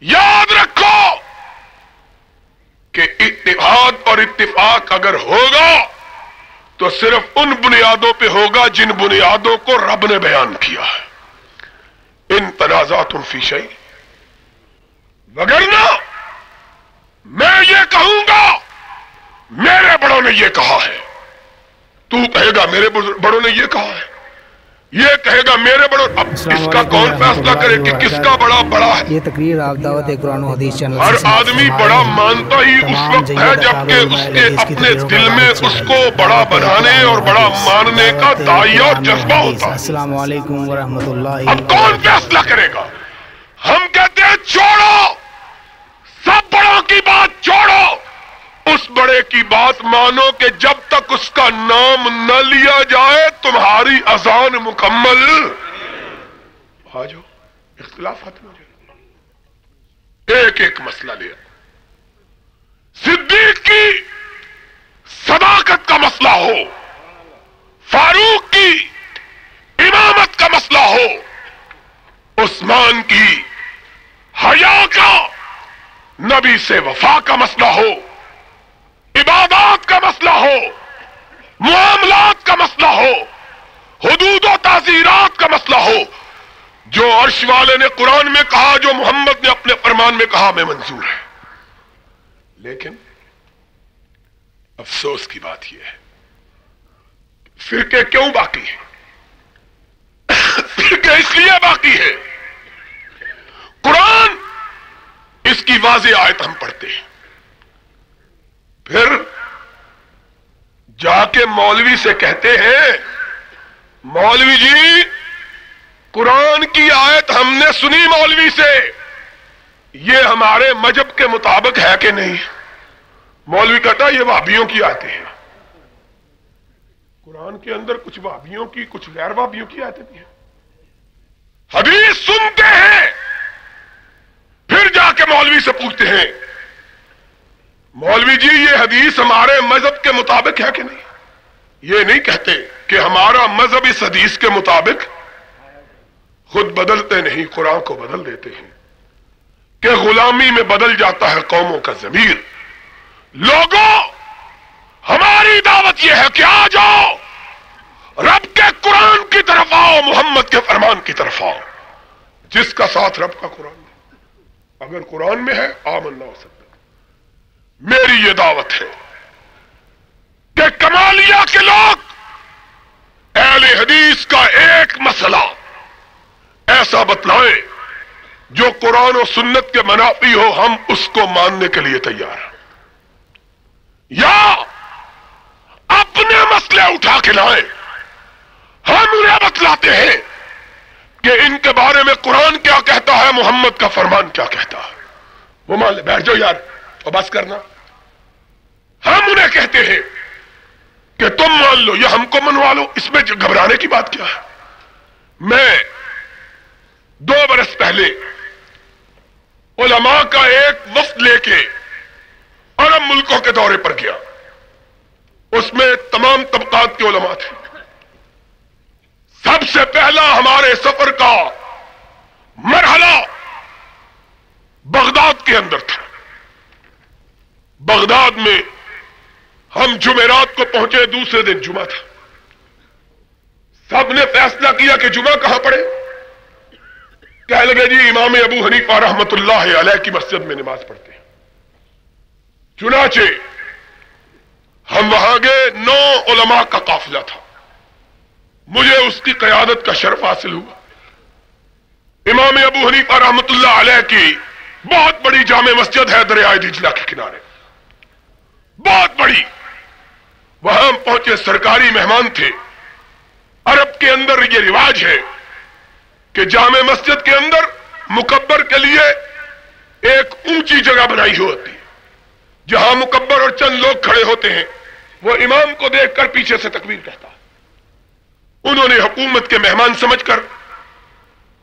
Speaker 2: یاد رکھو کہ اتحاد اور اتفاق اگر ہوگا تو صرف ان بنیادوں پہ ہوگا جن بنیادوں کو رب نے بیان کیا ہے۔ ان تنازعتم فی شیء، وگرنہ میں یہ کہوں گا میرے بڑوں نے یہ کہا ہے، تو کہے گا میرے بڑوں نے یہ کہا ہے، یہ کہے گا میرے بڑوں۔ اب اس کا کون فیصلہ کرے کہ کس کا بڑا بڑا ہے؟
Speaker 3: یہ تقریر آپ دعوت قرآن و حدیث چینل
Speaker 2: ہر آدمی بڑا مانتا ہی اس وقت ہے جبکہ اس کے اپنے دل میں اس کو بڑا بنانے اور بڑا ماننے کا داعیہ اور جذبہ ہوتا ہے۔
Speaker 3: السلام علیکم ورحمۃ اللہ۔
Speaker 2: اب کون فیصلہ کرے گا؟ ہم کہتے ہیں چھوڑو، سب بڑوں کی بات چھوڑو، اس بڑے کی بات مانو کہ جب تک اس کا نام نہ لیا جائے تمہاری اذان مکمل۔ آ جاؤ، اختلافات ہو جائے، ایک ایک مسئلہ لیا۔ صدیق کی صداقت کا مسئلہ ہو، فاروق کی امامت کا مسئلہ ہو، عثمان کی حیا کا، نبی سے وفا کا مسئلہ ہو، عبادات کا مسئلہ ہو، معاملات کا مسئلہ ہو، حدود و تعزیرات کا مسئلہ ہو، جو عرش والے نے قرآن میں کہا، جو محمد نے اپنے فرمان میں کہا، میں منظور ہے۔ لیکن افسوس کی بات یہ ہے، فرقے کیوں باقی ہیں؟ فرقے اس لیے باقی ہے، قرآن اس کی واضح آیت ہم پڑھتے ہیں، پھر جا کے مولوی سے کہتے ہیں مولوی جی قرآن کی آیت ہم نے سنی مولوی سے، یہ ہمارے مذہب کے مطابق ہے کہ نہیں؟ مولوی کہتا یہ وہابیوں کی آیتیں ہیں۔ قرآن کے اندر کچھ وہابیوں کی، کچھ غیر وہابیوں کی آیتیں بھی ہیں۔ حدیث سنتے ہیں، پھر جا کے مولوی سے پوچھتے ہیں مولوی جی یہ حدیث ہمارے مذہب کے مطابق ہے کہ نہیں؟ یہ نہیں کہتے کہ ہمارا مذہب اس حدیث کے مطابق، خود بدلتے نہیں، قرآن کو بدل دیتے ہیں کہ غلامی میں بدل جاتا ہے قوموں کا ضمیر۔ لوگوں، ہماری دعوت یہ ہے کہ آ جاؤ، رب کے قرآن کی طرف آؤ، محمد کے فرمان کی طرف آؤ، جس کا ساتھ رب کا قرآن ہے۔ اگر قرآن میں ہے آمنا ہو سکتا۔ میری یہ دعوت ہے کہ کمالیہ کے لوگ اہل حدیث کا ایک مسئلہ ایسا بتلائیں جو قرآن و سنت کے منافی ہو، ہم اس کو ماننے کے لیے تیار ہیں، یا اپنے مسئلے اٹھا کے لائیں، ہم انہیں بتلاتے ہیں کہ ان کے بارے میں قرآن کیا کہتا ہے، محمد کا فرمان کیا کہتا ہے، وہ مان لے۔ بیٹھ جاؤ یار اور بس کرنا۔ ہم انہیں کہتے ہیں کہ تم مان لو یا ہم کو منوا لو، اس میں گھبرانے کی بات کیا ہے؟ میں 2 برس پہلے علماء کا ایک وفد لے کے عرب ملکوں کے دورے پر گیا، اس میں تمام طبقات کے علماء تھے۔ سب سے پہلا ہمارے سفر کا مرحلہ بغداد کے اندر تھا۔ بغداد میں ہم جمعرات کو پہنچے، دوسرے دن جمعہ تھا۔ سب نے فیصلہ کیا کہ جمعہ کہاں پڑھے؟ کہنے لگے جی امام ابو حنیفہ رحمت اللہ علیہ کی مسجد میں نماز پڑھتے ہیں۔ چنانچہ ہم وہاں گئے، 9 علماء کا قافلہ تھا، مجھے اس کی قیادت کا شرف حاصل ہوا۔ امام ابو حنیفہ رحمت اللہ علیہ کی بہت بڑی جامع مسجد ہے دریائے دجلہ کے کنارے، بہت بڑی. وہاں پہنچے, سرکاری مہمان تھے. عرب کے اندر یہ رواج ہے کہ جامع مسجد کے اندر مکبر کے لیے ایک اونچی جگہ بنائی ہوتی ہے جہاں مکبر اور چند لوگ کھڑے ہوتے ہیں. وہ امام کو دیکھ کر پیچھے سے تکبیر کہتا. انہوں نے حکومت کے مہمان سمجھ کر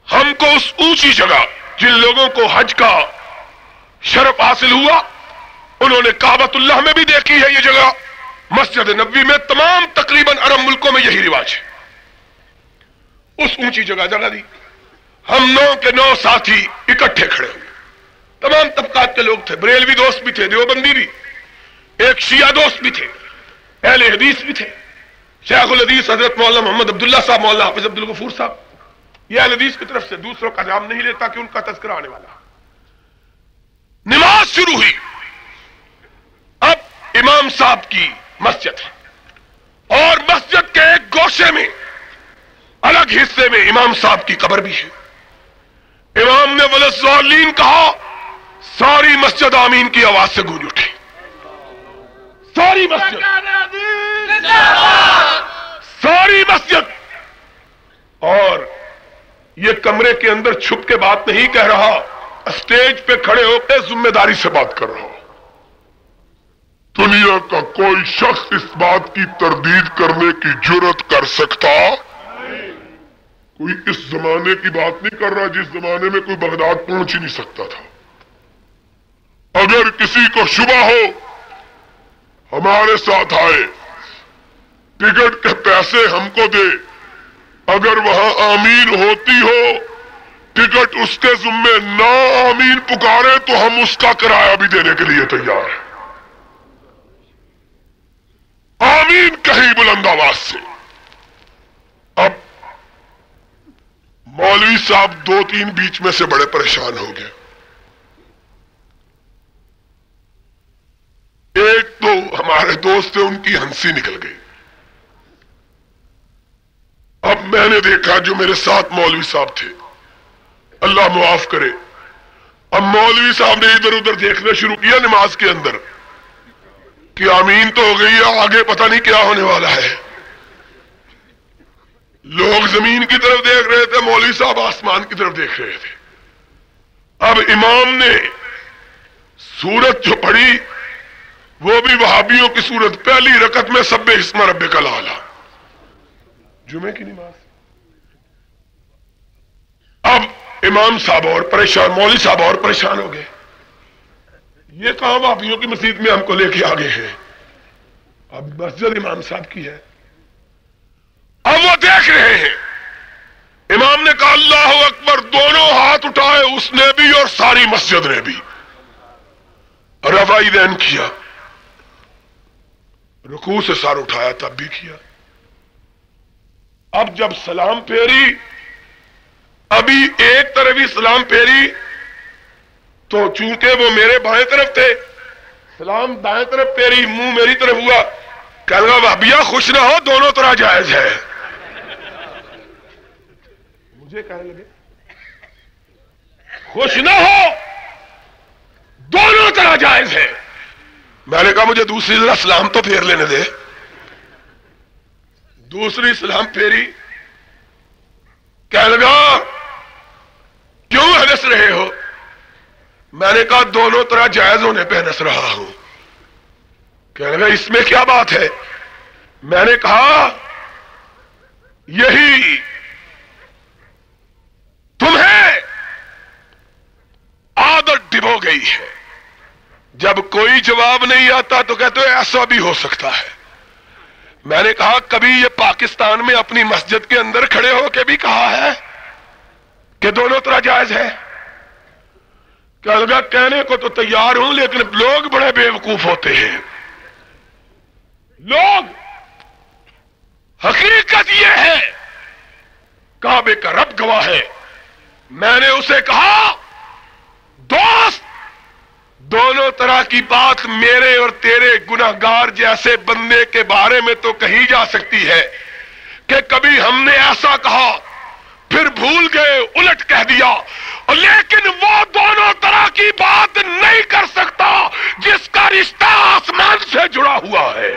Speaker 2: ہم کو اس اونچی جگہ, جن لوگوں کو حج کا شرف حاصل ہوا, انہوں نے کعبۃ اللہ میں بھی دیکھی ہے یہ جگہ, مسجد نبوی میں, تمام تقریباً عرب ملکوں میں یہی رواج ہے. اس اونچی جگہ دی. ہم 9 کے 9 ساتھی اکٹھے کھڑے ہوئے. تمام طبقات کے لوگ تھے, بریلوی دوست بھی تھے, دیوبندی بھی, ایک شیعہ دوست بھی تھے, اہل حدیث بھی تھے. شیخ الحدیث حضرت مولانا محمد عبداللہ صاحب, مولانا حافظ عبد الغفور صاحب. یہ اہل حدیث کی طرف سے دوسروں کا نام نہیں لیتا کہ ان کا تذکرہ آنے والا. نماز شروع ہوئی. اب امام صاحب کی مسجد ہے اور مسجد کے ایک گوشے میں, الگ حصے میں امام صاحب کی قبر بھی ہے. امام نے وللضالین کہا, ساری مسجد آمین کی آواز سے گونج اٹھی. ساری مسجد, ساری مسجد. اور یہ کمرے کے اندر چھپ کے بات نہیں کہہ رہا, اسٹیج پہ کھڑے ہو کے ذمہ داری سے بات کر رہا ہوں. دنیا کا کوئی شخص اس بات کی تردید کرنے کی جرات کر سکتا؟ کوئی اس زمانے کی بات نہیں کر رہا جس زمانے میں کوئی بغداد پہنچ ہی نہیں سکتا تھا. اگر کسی کو شبہ ہو ہمارے ساتھ آئے, ٹکٹ کے پیسے ہم کو دے. اگر وہاں آمین ہوتی ہو, ٹکٹ اس کے ذمے نہ آمین پکارے تو ہم اس کا کرایہ بھی دینے کے لیے تیار ہیں. آمین کہیں بلند آواز سے. اب مولوی صاحب 2-3 بیچ میں سے بڑے پریشان ہو گئے. ایک تو ہمارے دوست تھے, ان کی ہنسی نکل گئی. اب میں نے دیکھا جو میرے ساتھ مولوی صاحب تھے, اللہ معاف کرے, اب مولوی صاحب نے ادھر ادھر دیکھنا شروع کیا نماز کے اندر کہ آمین تو ہو گئی ہے, آگے پتہ نہیں کیا ہونے والا ہے. لوگ زمین کی طرف دیکھ رہے تھے, مولوی صاحب آسمان کی طرف دیکھ رہے تھے. اب امام نے سورت جو پڑھی وہ بھی وہابیوں کی سورت, پہلی رکعت میں سبح اسم ربک الاعلی, جمعے کی نماز. اب امام صاحب اور پریشان, مولوی صاحب اور پریشان ہو گئے. یہ کہاں وہابیوں کی مسجد میں ہم کو لے کے آگے ہیں, اب مسجد امام صاحب کی ہے. اب وہ دیکھ رہے ہیں. امام نے کہا اللہ اکبر, دونوں ہاتھ اٹھائے, اس نے بھی اور ساری مسجد نے بھی. رفع یدین کیا, رکوع سے سر اٹھایا تب بھی کیا. اب جب سلام پھیری, ابھی ایک طرف ہی سلام پھیری تو چونکہ وہ میرے بائیں طرف تھے, سلام دائیں طرف پھیری, منہ میری طرف ہوا. کہنے لگا وہابیہ خوش نہ ہو, دونوں طرح جائز ہے. مجھے کہنے لگے خوش نہ ہو, دونوں طرح جائز ہے. میں نے کہا مجھے دوسری طرح سلام تو پھیر لینے دے. دوسری سلام پھیری, کہنے لگا کیوں ہنس رہے ہو؟ میں نے کہا دونوں طرح جائز ہونے پہ ہنس رہا ہوں. کہنے لگا اس میں کیا بات ہے؟ میں نے کہا یہی تمہیں عادت ڈبو گئی ہے, جب کوئی جواب نہیں آتا تو کہتے ہو ایسا بھی ہو سکتا ہے. میں نے کہا کبھی یہ پاکستان میں اپنی مسجد کے اندر کھڑے ہو کے بھی کہا ہے کہ دونوں طرح جائز ہے؟ کہنے لگا کہنے کو تو تیار ہوں, لیکن لوگ بڑے بیوقوف ہوتے ہیں. لوگ, حقیقت یہ ہے, کعبے کا رب گواہ ہے. میں نے اسے کہا دوست, دونوں طرح کی بات میرے اور تیرے گناہگار جیسے بندے کے بارے میں تو کہی جا سکتی ہے کہ کبھی ہم نے ایسا کہا پھر بھول گئے, الٹ کہہ دیا, لیکن وہ دونوں طرح کی بات نہیں کر سکتا جس کا کا رشتہ آسمان سے جڑا ہوا ہے.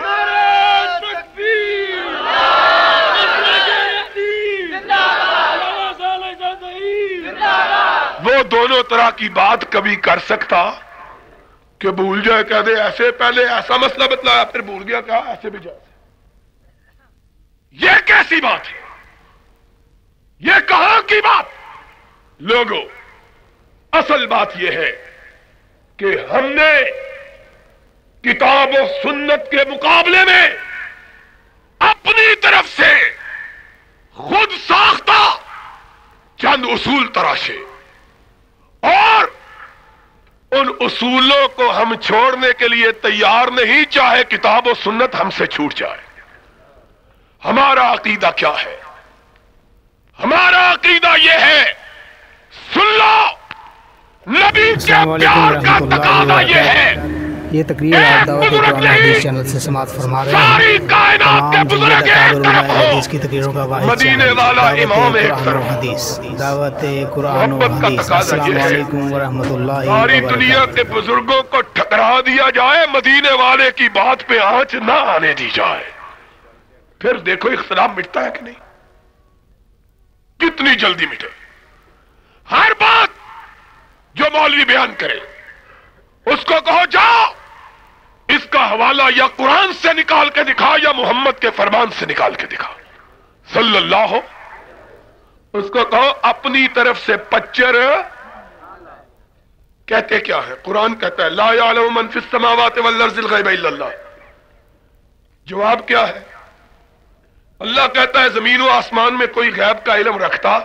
Speaker 2: وہ دونوں طرح کی بات کبھی کر سکتا کہ بھول جائے, کہہ دے ایسے پہلے ایسا مسئلہ بتلایا پھر بھول گیا, کہا ایسے بھی جائے. یہ کیسی بات ہے؟ یہ کہاں کی بات؟ لوگوں, اصل بات یہ ہے کہ ہم نے کتاب و سنت کے مقابلے میں اپنی طرف سے خود ساختہ چند اصول تراشے, اور ان اصولوں کو ہم چھوڑنے کے لیے تیار نہیں, چاہے کتاب و سنت ہم سے چھوٹ جائے. ہمارا عقیدہ کیا ہے؟ ہمارا عقیدہ یہ ہے, سن لو, نبی کے
Speaker 3: السلام علیکم
Speaker 2: پیار کا
Speaker 3: ورحمۃ اللہ
Speaker 2: تقاضا یہ ہے.
Speaker 3: وبرکاتہ. یہ تقریر آپ دعوت قرآن حدیث چینل سے سماعت فرما رہے
Speaker 2: ساری
Speaker 3: ہیں.
Speaker 2: کائنات کے
Speaker 3: تمام
Speaker 2: بزرگ
Speaker 3: جدید
Speaker 2: ایک
Speaker 3: اکابر
Speaker 2: طرف
Speaker 3: علماء
Speaker 2: ہو,
Speaker 3: حدیث کی تقریروں کا واحد
Speaker 2: مدینے
Speaker 3: چینل
Speaker 2: والا امام ایک
Speaker 3: دعوت قرآن
Speaker 2: طرف
Speaker 3: و
Speaker 2: ہو.
Speaker 3: حدیث. دعوت قرآن و
Speaker 2: محبت کا
Speaker 3: حدیث.
Speaker 2: تقاضا
Speaker 3: السلام
Speaker 2: یہ ہے,
Speaker 3: علیکم ورحمۃ اللہ
Speaker 2: ساری دنیا کے
Speaker 3: وبرکاتہ.
Speaker 2: بزرگوں کو ٹھکرا دیا جائے, مدینے والے کی بات پہ آنچ نہ آنے دی جائے. پھر دیکھو اختلاف مٹتا ہے کہ نہیں, کتنی جلدی مٹے. ہر بات جو مولوی بیان کرے اس کو کہو جاؤ اس کا حوالہ یا قرآن سے نکال کے دکھا یا محمد کے فرمان سے نکال کے دکھا صلی اللہ. اس کو کہو اپنی طرف سے پچر کہتے کیا ہے؟ قرآن کہتا ہے لا یعلم من فی السماوات والارض الغیب الا اللہ. جواب کیا ہے؟ اللہ کہتا ہے زمین و آسمان میں کوئی غیب کا علم رکھتا؟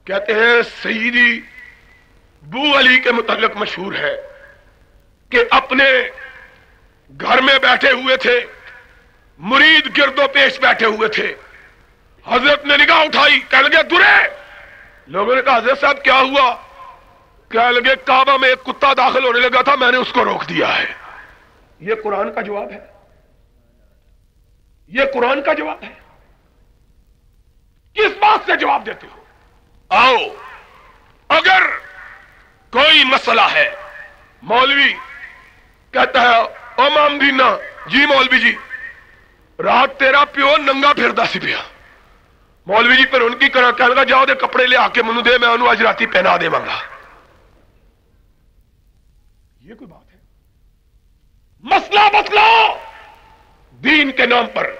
Speaker 2: کہتے ہیں سیدی بو علی کے متعلق مشہور ہے کہ اپنے گھر میں بیٹھے ہوئے تھے, مرید گرد و پیش بیٹھے ہوئے تھے, حضرت نے نگاہ اٹھائی, کہنے لگے درے. لوگوں نے کہا حضرت صاحب کیا ہوا؟ کہنے لگے کعبہ میں ایک کتا داخل ہونے لگا تھا, میں نے اس کو روک دیا ہے. یہ قرآن کا جواب ہے, یہ قرآن کا جواب ہے. کس بات سے جواب دیتے ہو؟ آؤ, اگر کوئی مسئلہ ہے, مولوی کہتا ہے او مامدینہ جی مولوی جی رات تیرا پیو ننگا پھردا سی پیا, مولوی جی پھر ان کی کہنے لگا جاؤ دے کپڑے لے آ کے منو دے, میں انہوں اج راتی پہنا دے منگا. یہ کوئی بات ہے؟ مسئلہ بتلاؤ دین کے نام پر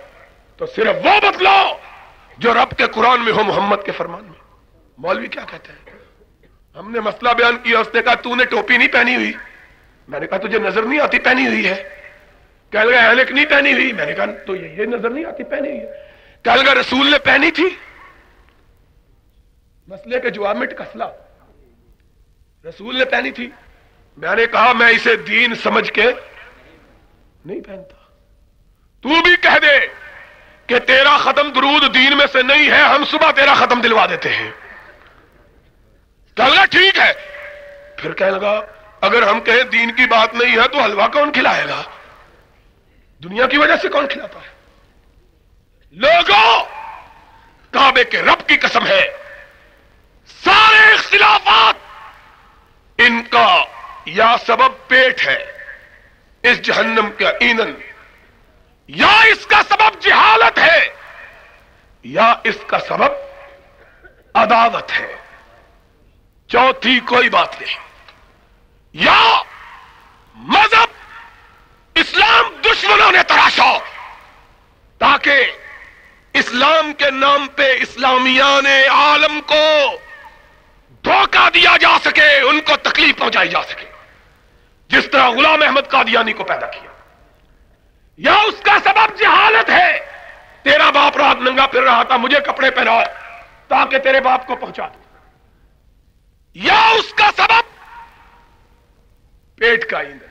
Speaker 2: تو صرف وہ بتلاؤ جو رب کے قرآن میں ہو, محمد کے فرمان میں. مولوی کیا کہتا ہے؟ ہم نے مسئلہ بیان کیا, اس نے کہا تو نے ٹوپی نہیں پہنی ہوئی. میں نے کہا تجھے نظر نہیں آتی پہنی ہوئی ہے. کہنے لگا اینک نہیں پہنی ہوئی. میں نے کہا تو یہ نظر نہیں آتی پہنی ہوئی ہے. کہنے لگا رسول نے پہنی تھی. مسئلے کے جواب میں ٹکسلا, رسول نے پہنی تھی. میں نے کہا میں اسے دین سمجھ کے نہیں پہنتا. تو بھی کہہ دے کہ تیرا ختم درود دین میں سے نہیں ہے, ہم صبح تیرا ختم دلوا دیتے ہیں. کہنے لگا ٹھیک ہے. پھر کہنے لگا اگر ہم کہیں دین کی بات نہیں ہے تو حلوہ کون کھلائے گا؟ دنیا کی وجہ سے کون کھلاتا ہے؟ لوگوں, کعبے کے رب کی قسم ہے, سارے اختلافات ان کا یا سبب پیٹ ہے اس جہنم کا ایندھن, یا اس کا سبب جہالت ہے, یا اس کا سبب عداوت ہے. چوتھی کوئی بات نہیں. یا مذہب اسلام دشمنوں نے تراشا تاکہ اسلام کے نام پہ اسلامیان عالم کو دھوکہ دیا جا سکے, ان کو تکلیف پہنچائی جا سکے, جس طرح غلام احمد قادیانی کو پیدا کیا. یا اس کا سبب جہالت ہے, تیرا باپ رات ننگا پھر رہا تھا, مجھے کپڑے پہنا تاکہ تیرے باپ کو پہنچا دوں. یا اس کا سبب پیٹ کا ایندھن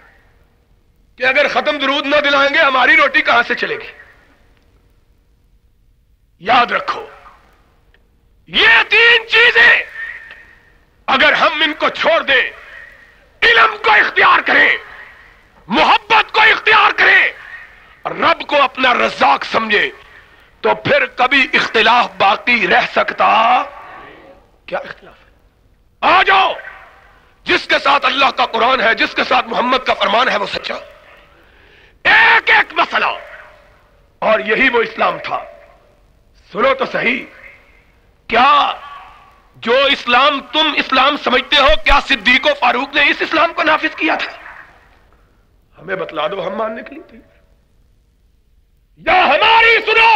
Speaker 2: کہ اگر ختم درود نہ دلائیں گے ہماری روٹی کہاں سے چلے گی. یاد رکھو یہ تین چیزیں اگر ہم ان کو چھوڑ دیں, علم کو اختیار کریں, محبت کو اختیار کریں, رب کو اپنا رزاق سمجھے, تو پھر کبھی اختلاف باقی رہ سکتا؟ کیا اختلاف ہے؟ آ جاؤ, جس کے ساتھ اللہ کا قرآن ہے، جس کے ساتھ محمد کا فرمان ہے، وہ سچا ایک ایک مسئلہ، اور یہی وہ اسلام تھا۔ سنو تو صحیح، کیا جو اسلام تم اسلام سمجھتے ہو، کیا صدیق و فاروق نے اس اسلام کو نافذ کیا تھا؟ ہمیں بتلا دو، ہم ماننے کے لیے تھے۔ یا ہماری سنو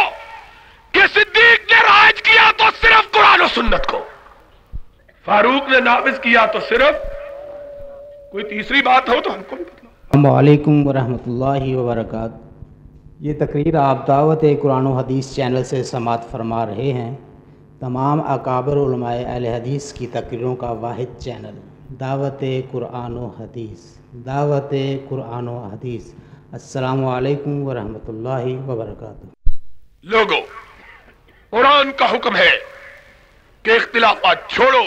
Speaker 2: کہ صدیق نے رائج کیا تو صرف قرآن و سنت کو، فاروق نے نافذ کیا تو صرف، کوئی تیسری بات ہو تو ہم کو بھی بتلاؤ۔
Speaker 3: السلام علیکم ورحمۃ اللہ وبرکاتہ۔ یہ تقریر آپ دعوت قرآن و حدیث چینل سے سماعت فرما رہے ہیں۔ تمام اکابر علماء اہل حدیث کی تقریروں کا واحد چینل دعوت قرآن و حدیث، دعوت قرآن و حدیث۔ السلام علیکم ورحمۃ اللہ وبرکاتہ۔
Speaker 2: لوگوں، قرآن کا حکم ہے کہ اختلافات چھوڑو،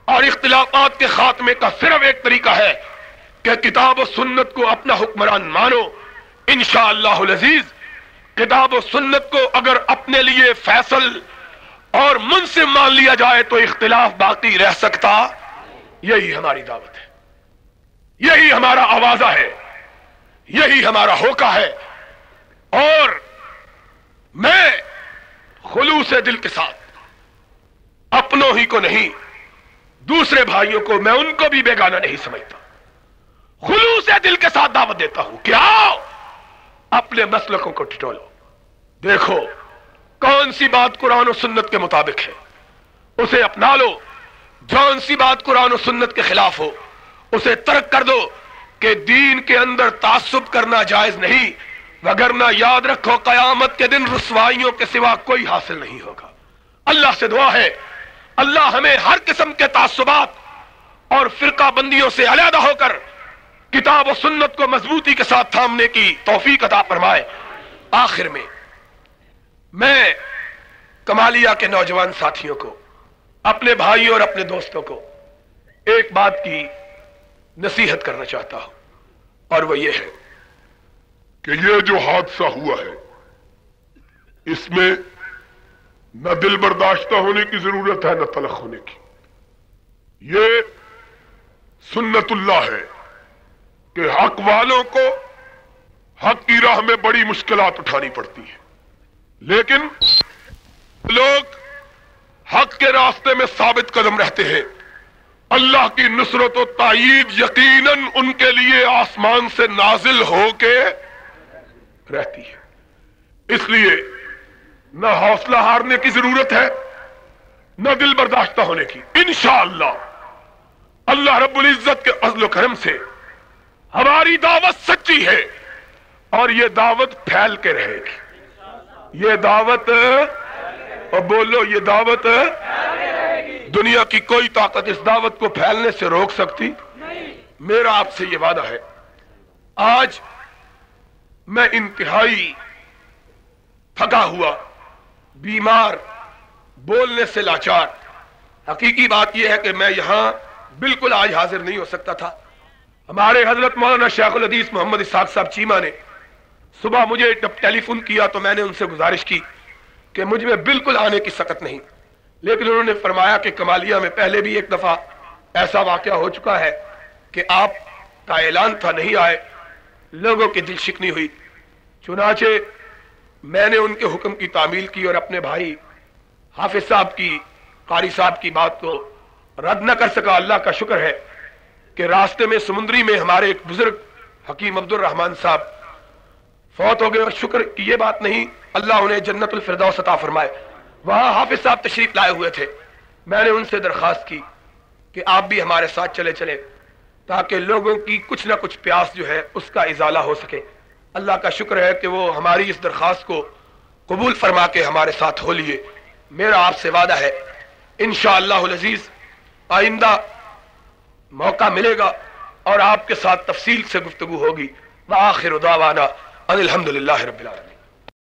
Speaker 2: اور اختلافات کے خاتمے کا صرف ایک طریقہ ہے کہ کتاب و سنت کو اپنا حکمران مانو۔ انشاءاللہ العزیز کتاب و سنت کو اگر اپنے لیے فیصل اور منصف مان لیا جائے تو اختلاف باقی رہ سکتا۔ یہی ہماری دعوت ہے، یہی ہمارا آوازہ ہے، یہی ہمارا ہوکا ہے، اور میں خلوص دل کے ساتھ اپنوں ہی کو نہیں، دوسرے بھائیوں کو، میں ان کو بھی بیگانہ نہیں سمجھتا، خلوص دل کے ساتھ دعوت دیتا ہوں کہ آؤ اپنے مسلکوں کو ٹٹولو، دیکھو کون سی بات قرآن و سنت کے مطابق ہے، اسے اپنا لو، جون سی بات قرآن و سنت کے خلاف ہو اسے ترک کر دو، کہ دین کے اندر تعصب کرنا جائز نہیں، وگرنہ یاد رکھو قیامت کے دن رسوائیوں کے سوا کوئی حاصل نہیں ہوگا۔ اللہ سے دعا ہے اللہ ہمیں ہر قسم کے تعصبات اور فرقہ بندیوں سے علیحدہ ہو کر کتاب و سنت کو مضبوطی کے ساتھ تھامنے کی توفیق عطا فرمائے۔ آخر میں کمالیہ کے نوجوان ساتھیوں کو، اپنے بھائیوں اور اپنے دوستوں کو ایک بات کی نصیحت کرنا چاہتا ہوں، اور وہ یہ ہے کہ یہ جو حادثہ ہوا ہے اس میں نہ دل برداشتہ ہونے کی ضرورت ہے نہ تلخ ہونے کی۔ یہ سنت اللہ ہے کہ حق والوں کو حق کی راہ میں بڑی مشکلات اٹھانی پڑتی ہیں، لیکن لوگ حق کے راستے میں ثابت قدم رہتے ہیں، اللہ کی نصرت و تائید یقیناً ان کے لیے آسمان سے نازل ہو کے رہتی ہے۔ اس لیے نہ حوصلہ ہارنے کی ضرورت ہے نہ دل برداشتہ ہونے کی۔ انشاءاللہ اللہ رب العزت کے فضل و کرم سے ہماری دعوت سچی ہے، اور یہ دعوت پھیل کے رہے گی، یہ دعوت، اور بولو یہ دعوت، دنیا کی کوئی طاقت اس دعوت کو پھیلنے سے روک سکتی؟ میرا آپ سے یہ وعدہ ہے۔ آج میں انتہائی تھکا ہوا، بیمار، بولنے سے لاچار، حقیقی بات یہ ہے کہ میں یہاں بالکل آج حاضر نہیں ہو سکتا تھا۔ ہمارے حضرت مولانا شیخ الحدیث محمد اسحاق صاحب چیمہ نے صبح مجھے جب ٹیلی فون کیا تو میں نے ان سے گزارش کی کہ مجھ میں بالکل آنے کی سکت نہیں، لیکن انہوں نے فرمایا کہ کمالیہ میں پہلے بھی ایک دفعہ ایسا واقعہ ہو چکا ہے کہ آپ کا اعلان تھا، نہیں آئے، لوگوں کی دل شکنی ہوئی، چنانچہ میں نے ان کے حکم کی تعمیل کی اور اپنے بھائی حافظ صاحب کی، قاری صاحب کی بات کو رد نہ کر سکا۔ اللہ کا شکر ہے کہ راستے میں سمندری میں ہمارے ایک بزرگ حکیم عبد الرحمن صاحب فوت ہو گئے، اور شکر کی یہ بات نہیں، اللہ انہیں جنت الفردوس عطا فرمائے۔ وہاں حافظ صاحب تشریف لائے ہوئے تھے، میں نے ان سے درخواست کی کہ آپ بھی ہمارے ساتھ چلے تاکہ لوگوں کی کچھ نہ کچھ پیاس جو ہے اس کا ازالہ ہو سکے۔ اللہ کا شکر ہے کہ وہ ہماری اس درخواست کو قبول فرما کے ہمارے ساتھ ہو لیے۔ میرا آپ سے وعدہ ہے انشاءاللہ العزیز آئندہ موقع ملے گا اور آپ کے ساتھ تفصیل سے گفتگو ہوگی۔ وآخر دعوانا ان الحمدللہ رب العالمین۔